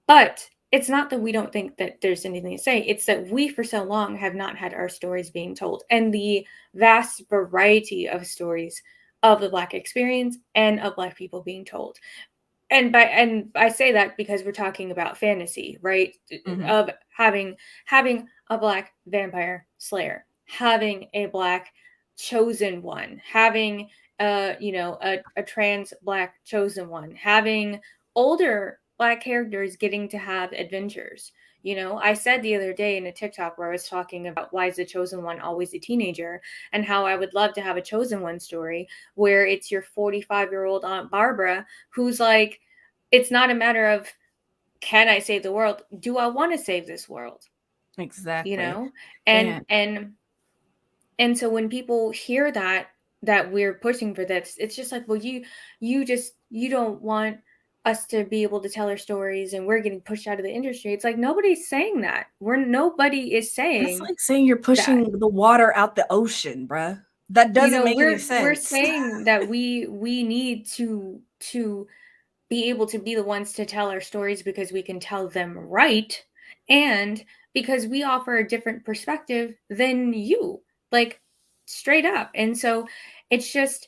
But it's not that we don't think that there's anything to say. It's that we, for so long, have not had our stories being told. And the vast variety of stories of the Black experience and of Black people being told. And I say that because we're talking about fantasy, right? Mm-hmm. Of having a Black vampire slayer, having a Black chosen one, having a trans Black chosen one, having older Black characters getting to have adventures. I said the other day in a TikTok where I was talking about why is the chosen one always a teenager, and how I would love to have a chosen one story where it's your 45-year-old Aunt Barbara who's like, it's not a matter of, can I save the world? Do I want to save this world? Exactly. And so when people hear that we're pushing for this, it's just like, well, you don't want us to be able to tell our stories, and we're getting pushed out of the industry. It's like, nobody's saying that. Nobody is saying. It's like saying you're pushing the water out the ocean, bruh. That doesn't make any sense. We're saying that we need to be able to be the ones to tell our stories because we can tell them right, and because we offer a different perspective than you, like, straight up. And so it's just,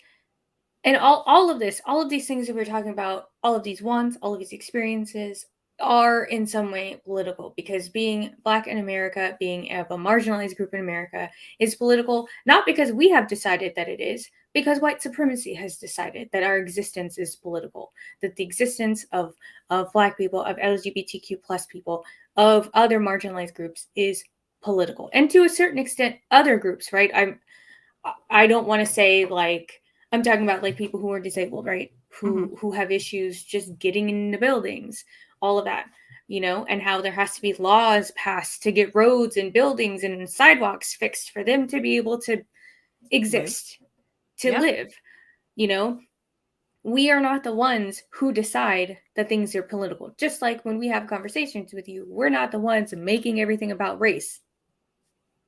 and all of these things that we're talking about, all of these wants, all of these experiences, are in some way political, because being Black in America, being of a marginalized group in America, is political, not because we have decided that it is, because white supremacy has decided that our existence is political, that the existence of Black people, of LGBTQ plus people, of other marginalized groups is political. And to a certain extent, other groups, right? I don't want to say like, I'm talking about like people who are disabled, right? Mhm. Who have issues just getting into buildings, all of that, and how there has to be laws passed to get roads and buildings and sidewalks fixed for them to be able to Live. exist, to Yeah. live, you know? We are not the ones who decide that things are political. Just like when we have conversations with you, we're not the ones making everything about race.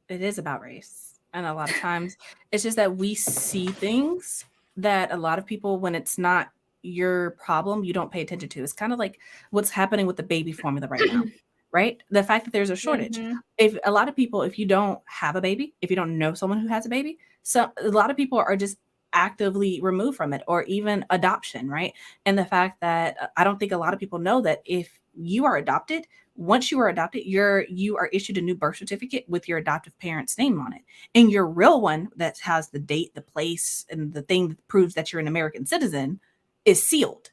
It is about race. And a lot of times it's just that we see things that a lot of people, when it's not your problem, you don't pay attention to. It's kind of like what's happening with the baby formula right now, right? The fact that there's a shortage. Hmm. If a lot of people, if you don't have a baby, if you don't know someone who has a baby, so a lot of people are just actively removed from it, or even adoption, right? And the fact that I don't think a lot of people know that if you are adopted, once you are adopted, you are issued a new birth certificate with your adoptive parent's name on it. And your real one that has the date, the place, and the thing that proves that you're an American citizen is sealed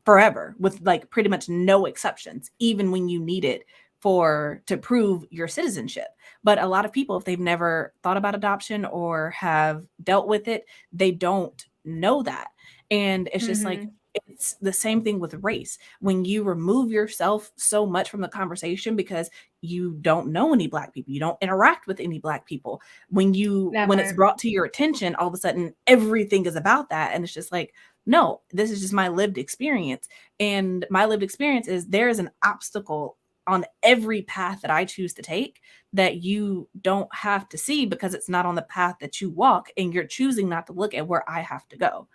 forever with like pretty much no exceptions, even when you need it for to prove your citizenship. But a lot of people, if they've never thought about adoption or have dealt with it, they don't know that. And it's just like Hmm. it's the same thing with race. When you remove yourself so much from the conversation because you don't know any black people, you don't interact with any black people, That when it's part. brought to your attention, all of a sudden everything is about that. And it's just like, no, this is just my lived experience. And my lived experience is there is an obstacle on every path that I choose to take that you don't have to see because it's not on the path that you walk, and you're choosing not to look at where I have to go,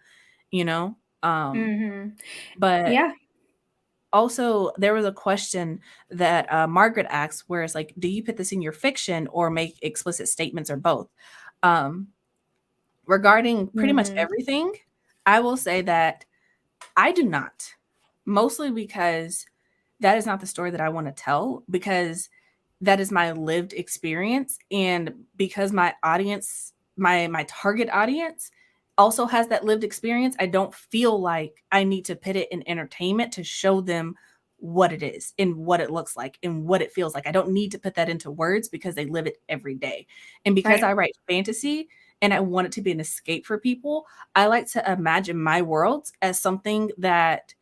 you know? Hmm. But Yeah. also there was a question that Margaret asked where it's like, do you put this in your fiction or make explicit statements or both? Um, Regarding pretty much Hmm. everything, I will say that I do not. Mostly because that is not the story that I want to tell, because that is my lived experience, and because my target audience also has that lived experience, I don't feel like I need to put it in entertainment to show them what it is and what it looks like and what it feels like. I don't need to put that into words because they live it every day. And because Right. I write fantasy and I want it to be an escape for people, I like to imagine my worlds as something that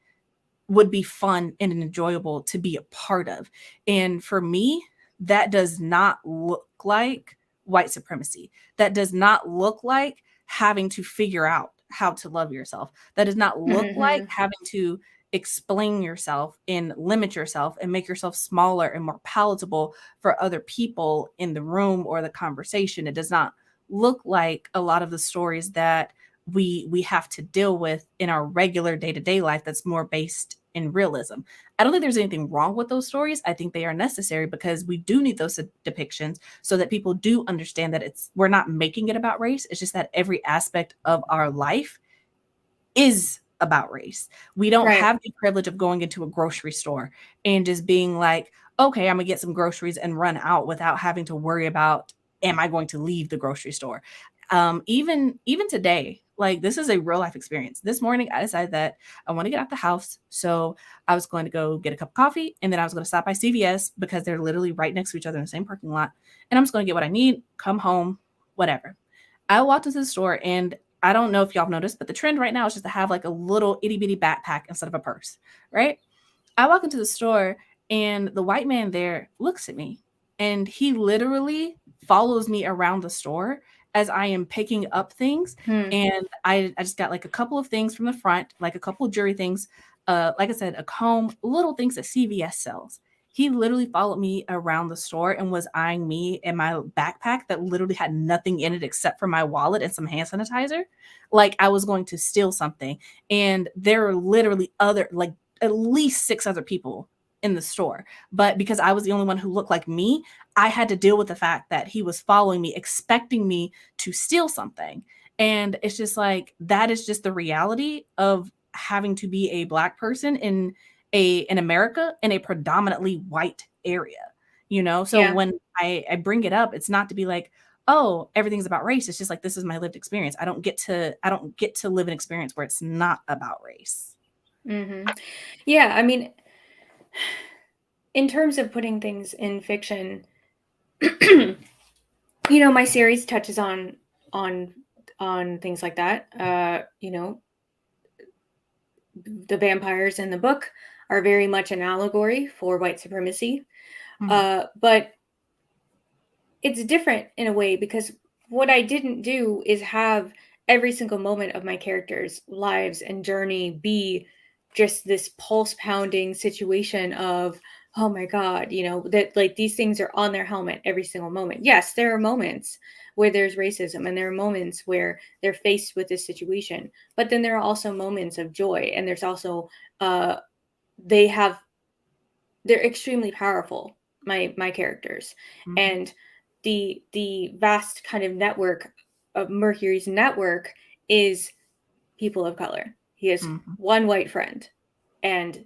would be fun and enjoyable to be a part of. And for me, that does not look like white supremacy. That does not look like having to figure out how to love yourself. That does not look like Hmm. having to explain yourself and limit yourself and make yourself smaller and more palatable for other people in the room or the conversation. It does not look like a lot of the stories that we have to deal with in our regular day-to-day life that's more based in realism. I don't think there's anything wrong with those stories. I think they are necessary because we do need those depictions so that people do understand that we're not making it about race. It's just that every aspect of our life is about race. We don't Right. have the privilege of going into a grocery store and just being like, okay, I'm gonna get some groceries and run out without having to worry about, am I going to leave the grocery store? Even today, like this is a real life experience. This morning I decided that I want to get out the house. So I was going to go get a cup of coffee, and then I was going to stop by CVS because they're literally right next to each other in the same parking lot. And I'm just going to get what I need, come home, whatever. I walked into the store, and I don't know if y'all have noticed, but the trend right now is just to have like a little itty bitty backpack instead of a purse, right? I walk into the store, and the white man there looks at me, and he literally follows me around the store as I am picking up things. Hmm. And I just got like a couple of things from the front, like a couple of jewelry things, like I said, a comb, little things that CVS sells. He literally followed me around the store and was eyeing me and my backpack that literally had nothing in it except for my wallet and some hand sanitizer, like I was going to steal something. And there are literally other, like at least 6 other people in the store. But because I was the only one who looked like me, I had to deal with the fact that he was following me, expecting me to steal something. And it's just like that is just the reality of having to be a black person in America in a predominantly white area, So Yeah. when I bring it up, it's not to be like, oh, everything's about race. It's just like this is my lived experience. I don't get to live an experience where it's not about race. Hmm. Yeah. I mean, in terms of putting things in fiction, my series touches on on things like that. The vampires in the book are very much an allegory for white supremacy. Mhm, But it's different in a way because what I didn't do is have every single moment of my characters' lives and journey be just this pulse pounding situation of, oh my God, that like these things are on their helmet every single moment. Yes, there are moments where there's racism and there are moments where they're faced with this situation, but then there are also moments of joy and there's also, uh, they have they're extremely powerful, my characters. mhm, And the vast kind of network of Mercury's network is people of color. He has mhm. one white friend, and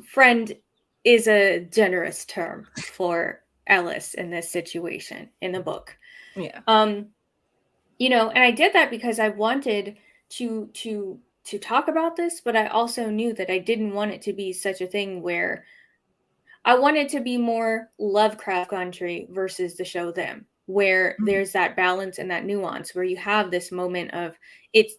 friend is a generous term for Ellis in this situation in the book. Yeah. um and I did that because I wanted to talk about this, but I also knew that I didn't want it to be such a thing where I want it to be more Lovecraft Country versus the show Them, where Mhm, there's that balance and that nuance where you have this moment of it's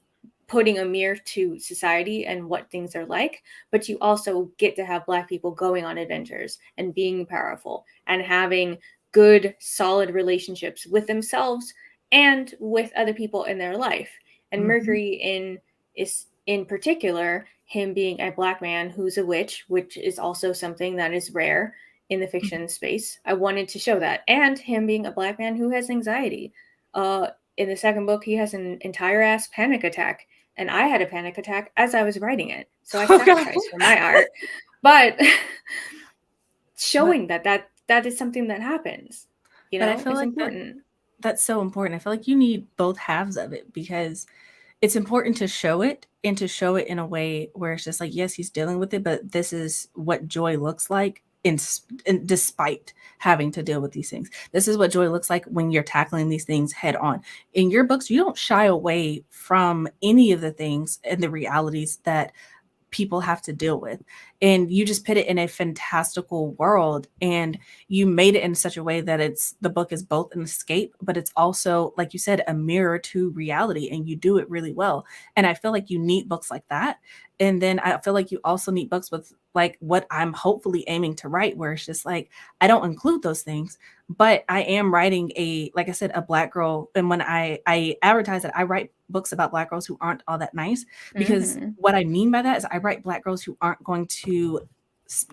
putting a mirror to society and what things are like, but you also get to have Black people going on adventures and being powerful and having good, solid relationships with themselves and with other people in their life. And mhm, Mercury is in particular him being a Black man who's a witch, which is also something that is rare in the mhm. fiction space. I wanted to show that, and him being a Black man who has anxiety. In the second book, he has an entire ass panic attack, and I had a panic attack as I was writing it, so I Oh god. sacrificed for my art. But But showing that is something that happens, but I feel is like important. that's so important. I feel like you need both halves of it because it's important to show it and to show it in a way where it's just like, yes, he's dealing with it, but this is what joy looks like in despite having to deal with these things. This is what joy looks like when you're tackling these things head on. In your books, you don't shy away from any of the things and the realities that people have to deal with. And you just put it in a fantastical world and you made it in such a way that it's the book is both an escape, but it's also, like you said, a mirror to reality. And you do it really well. And I feel like you need books like that. And then I feel like you also need books with like what I'm hopefully aiming to write, where it's just like, I don't include those things, but I am writing like I said, a Black girl. And when I advertise that I write books about Black girls who aren't all that nice, because Hmm. what I mean by that is I write Black girls who aren't going to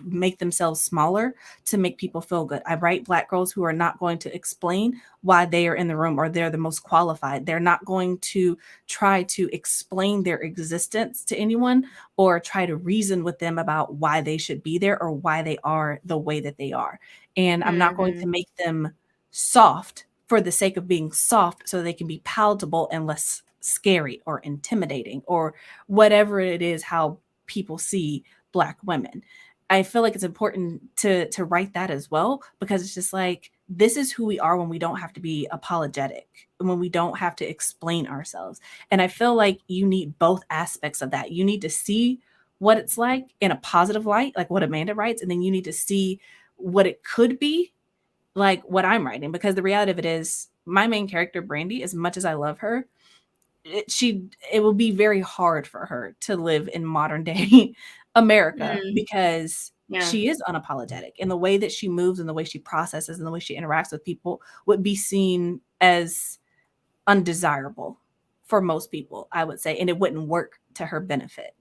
make themselves smaller to make people feel good. I write Black girls who are not going to explain why they are in the room or they're the most qualified. They're not going to try to explain their existence to anyone or try to reason with them about why they should be there or why they are the way that they are. And I'm not going to Hmm. make them soft for the sake of being soft so they can be palatable and less scary or intimidating or whatever it is how people see Black women. I feel like it's important to write that as well because it's just like this is who we are when we don't have to be apologetic, when we don't have to explain ourselves. And I feel like you need both aspects of that. You need to see what it's like in a positive light, like what Amanda writes, and then you need to see what it could be, like what I'm writing. Because the reality of it is, my main character, Brandy, as much as I love her, it will be very hard for her to live in modern day America Mm. because Yeah. she is unapologetic and the way that she moves and the way she processes and the way she interacts with people would be seen as undesirable for most people, I would say, and it wouldn't work to her benefit,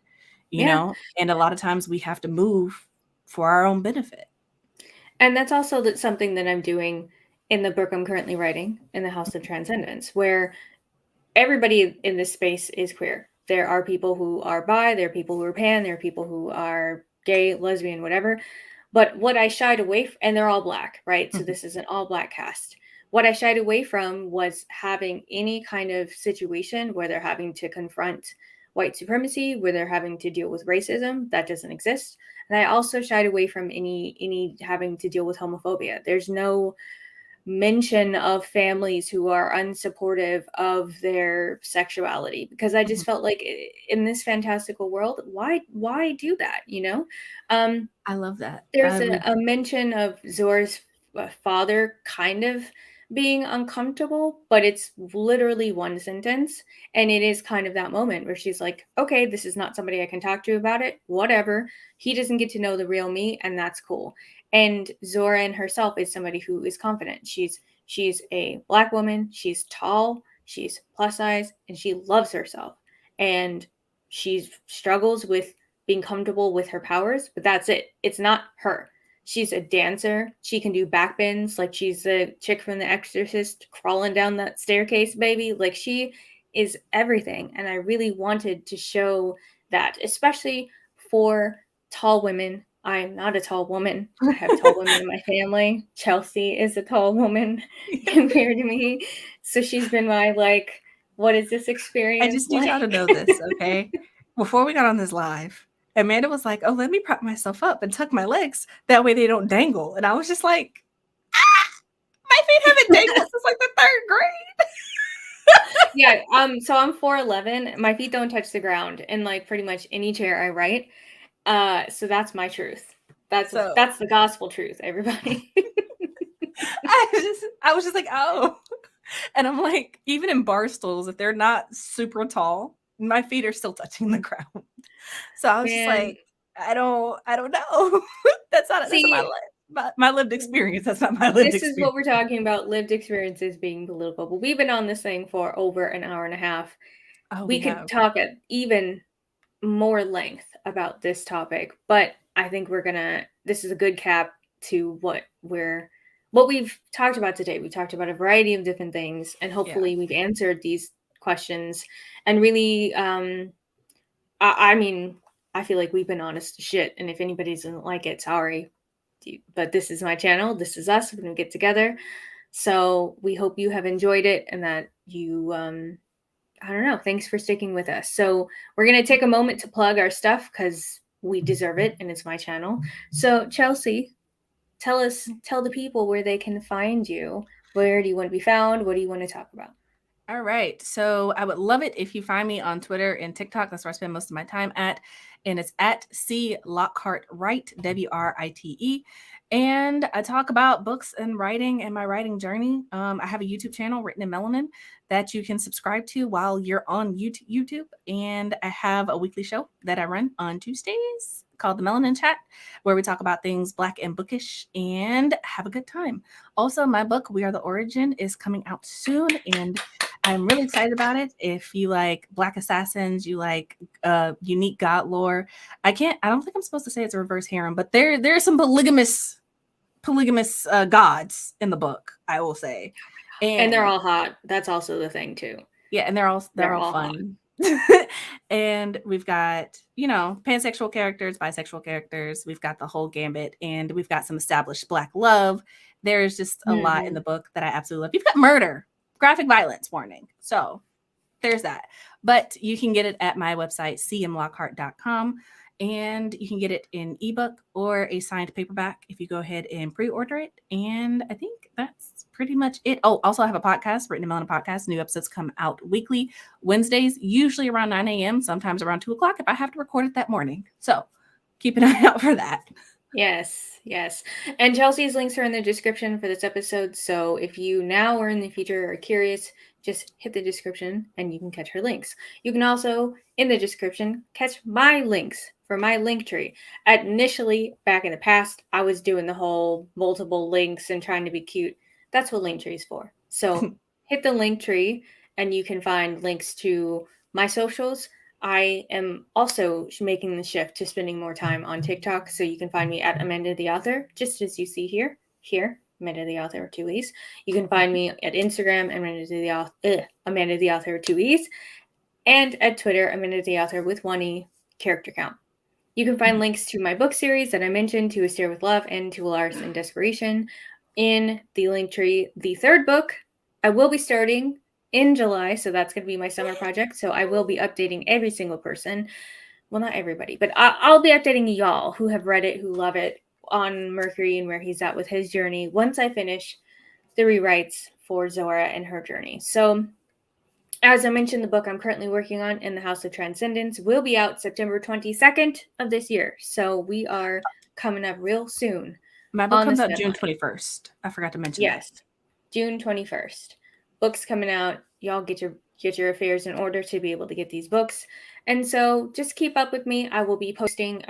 Yeah. and a lot of times we have to move for our own benefit. And that's also something that I'm doing in the book I'm currently writing, in the House of Transcendence, where everybody in this space is queer. There are people who are bi, there are people who are pan, there are people who are gay, lesbian, whatever. But what I shied away from, and they're all Black, right? So Mhm, this is an all Black cast. What I shied away from was having any kind of situation where they're having to confront white supremacy, where they're having to deal with racism. That doesn't exist. And I also shied away from any having to deal with homophobia. There's no mention of families who are unsupportive of their sexuality, because I just felt like in this fantastical world, why do that, you know? I love that. There's a mention of Zora's father kind of being uncomfortable, but it's literally one sentence. And it is kind of that moment where she's like, okay, this is not somebody I can talk to about it. Whatever. He doesn't get to know the real me, and that's cool. And Zora in herself is somebody who is confident. She's a Black woman. She's tall. She's plus size, and she loves herself. And she struggles with being comfortable with her powers, but that's it. It's not her. She's a dancer. She can do backbends. Like, she's the chick from The Exorcist crawling down that staircase, baby. Like, she is everything. And I really wanted to show that, especially for tall women. I'm not a tall woman. I have tall women in my family. Chelsea is a tall woman compared to me. So she's been my, like, what is this experience? I just need y'all to know this, okay? Before we got on this live, Amanda was like, oh, let me prop myself up and tuck my legs. That way they don't dangle. And I was just like, my feet haven't dangled since like the 3rd grade. Yeah, so I'm 4'11". My feet don't touch the ground in like pretty much any chair I write. So that's my truth. That's the gospel truth, everybody. I was just like, oh. And I'm like, even in bar stools, if they're not super tall, my feet are still touching the ground. So I was just like, I don't know. That's not my lived experience. That's not my lived experience. This is what we're talking about, lived experiences being political. But we've been on this thing for over an hour and a half. We could talk at even more length about this topic, but I think this is a good cap to what we've talked about today. We talked about a variety of different things, and hopefully we've answered these questions. And really, I mean, I feel like we've been honest as shit, and if anybody doesn't like it, sorry. But this is my channel. This is us when we get together. So we hope you have enjoyed it, and that you, I don't know, thanks for sticking with us. So we're going to take a moment to plug our stuff because we deserve it, and it's my channel. So Chelsea, tell the people where they can find you. Where do you want to be found? What do you want to talk about? All right. So I would love it if you find me on Twitter and TikTok. That's where I spend most of my time at. And it's at C Lockhart Write, WRITE. And I talk about books and writing and my writing journey. I have a YouTube channel, Written in Melanin, that you can subscribe to while you're on YouTube. And I have a weekly show that I run on Tuesdays called The Melanin Chat, where we talk about things Black and bookish and have a good time. Also, my book, We Are the Origin, is coming out soon, and I'm really excited about it. If you like Black assassins, you like unique god lore. I don't think I'm supposed to say it's a reverse harem, but there are some polygamous gods in the book, I will say. And they're all hot. That's also the thing too. Yeah, and they're all fun. And we've got, pansexual characters, bisexual characters. We've got the whole gambit, and we've got some established Black love. There's just a lot in the book that I absolutely love. You've got murder, graphic violence warning. So there's that. But you can get it at my website, cmlockhart.com. And you can get it in ebook or a signed paperback if you go ahead and pre-order it. And I think that's pretty much it. Oh, also I have a podcast, Written in Melanin Podcast. New episodes come out weekly, Wednesdays, usually around 9 a.m., sometimes around 2 o'clock if I have to record it that morning. So keep an eye out for that. Yes. And Chelsea's links are in the description for this episode. So if you now or in the future are curious, just hit the description and you can catch her links. You can also, in the description, catch my links for my link tree. Initially, back in the past, I was doing the whole multiple links and trying to be cute. That's what Linktree is for. So hit the link tree and you can find links to my socials. I am also making the shift to spending more time on TikTok. So you can find me at Amanda the Author, just as you see here, Amanda the Author, 2 E's. You can find me at Instagram, Amanda the Author, 2 E's. And at Twitter, Amanda the Author with 1 E, character count. You can find links to my book series that I mentioned, To A Stair with Love and To Alaris in Desperation, in the link tree. The third book I will be starting in July. So that's going to be my summer project. So I will be updating every single person. Well, not everybody, but I'll be updating y'all who have read it, who love it, on Mercury and where he's at with his journey once I finish the rewrites for Zora and her journey. So, as I mentioned, the book I'm currently working on, In the House of Transcendence, will be out September 22nd of this year. So we are coming up real soon. My book comes out June 21st. I forgot to mention that. Yes, June 21st. Books coming out. Y'all get your affairs in order to be able to get these books. And so just keep up with me. I will be posting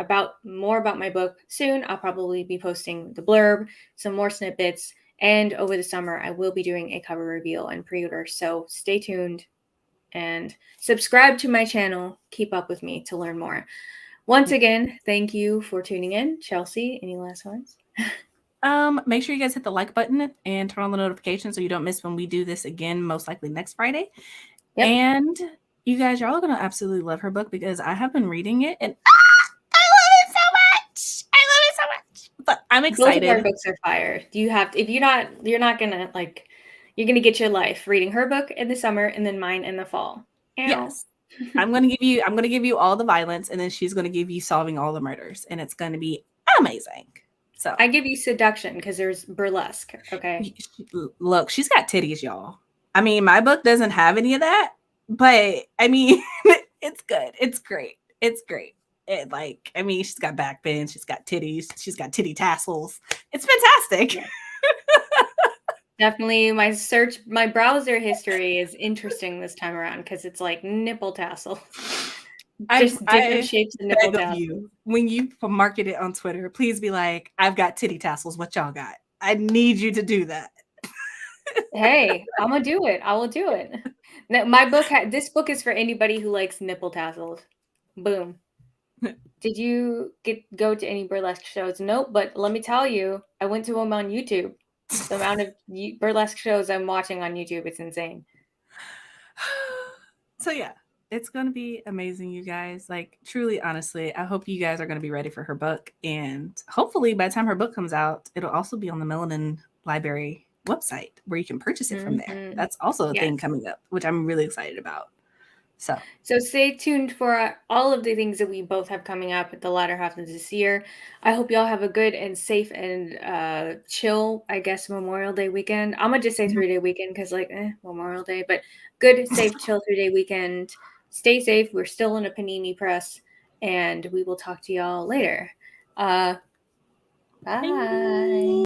more about my book soon. I'll probably be posting the blurb, some more snippets, and over the summer I will be doing a cover reveal and pre-order. So stay tuned and subscribe to my channel. Keep up with me to learn more. Once again, thank you for tuning in. Chelsea, any last words? Make sure you guys hit the like button and turn on the notifications so you don't miss when we do this again, most likely next Friday. Yep. And you guys, you're all going to absolutely love her book because I have been reading it and I love it so much. I love it so much. But I'm excited. Both of our books are fire. You're not going to you're going to get your life reading her book in the summer and then mine in the fall. Yes. I'm going to give you all the violence and then she's going to give you solving all the murders and it's going to be amazing. So I give you seduction because there's burlesque. Okay. Look, she's got titties, y'all. I mean, my book doesn't have any of that, but I mean, it's good. It's great. It's great. She's got back bends, she's got titties, she's got titty tassels. It's fantastic. Yeah. Definitely my browser history is interesting this time around because it's like nipple tassels. Just different shapes of nipple tassels. When you market it on Twitter, please be like, I've got titty tassels. What y'all got? I need you to do that. Hey, I'm gonna do it. I will do it. Now, this book is for anybody who likes nipple tassels. Boom. Did you go to any burlesque shows? Nope, but let me tell you, I went to them on YouTube. The amount of burlesque shows I'm watching on YouTube, it's insane. So yeah, it's going to be amazing, you guys. Like, truly, honestly, I hope you guys are going to be ready for her book. And hopefully by the time her book comes out, it'll also be on the Melanin Library website where you can purchase it from there. That's also a thing coming up, which I'm really excited about. So stay tuned for all of the things that we both have coming up at the latter half of this year. I hope y'all have a good and safe and chill, I guess, Memorial Day weekend. I'm going to just say 3-day weekend because Memorial Day, but good, safe, chill 3-day weekend. Stay safe. We're still in a panini press and we will talk to y'all later. Bye.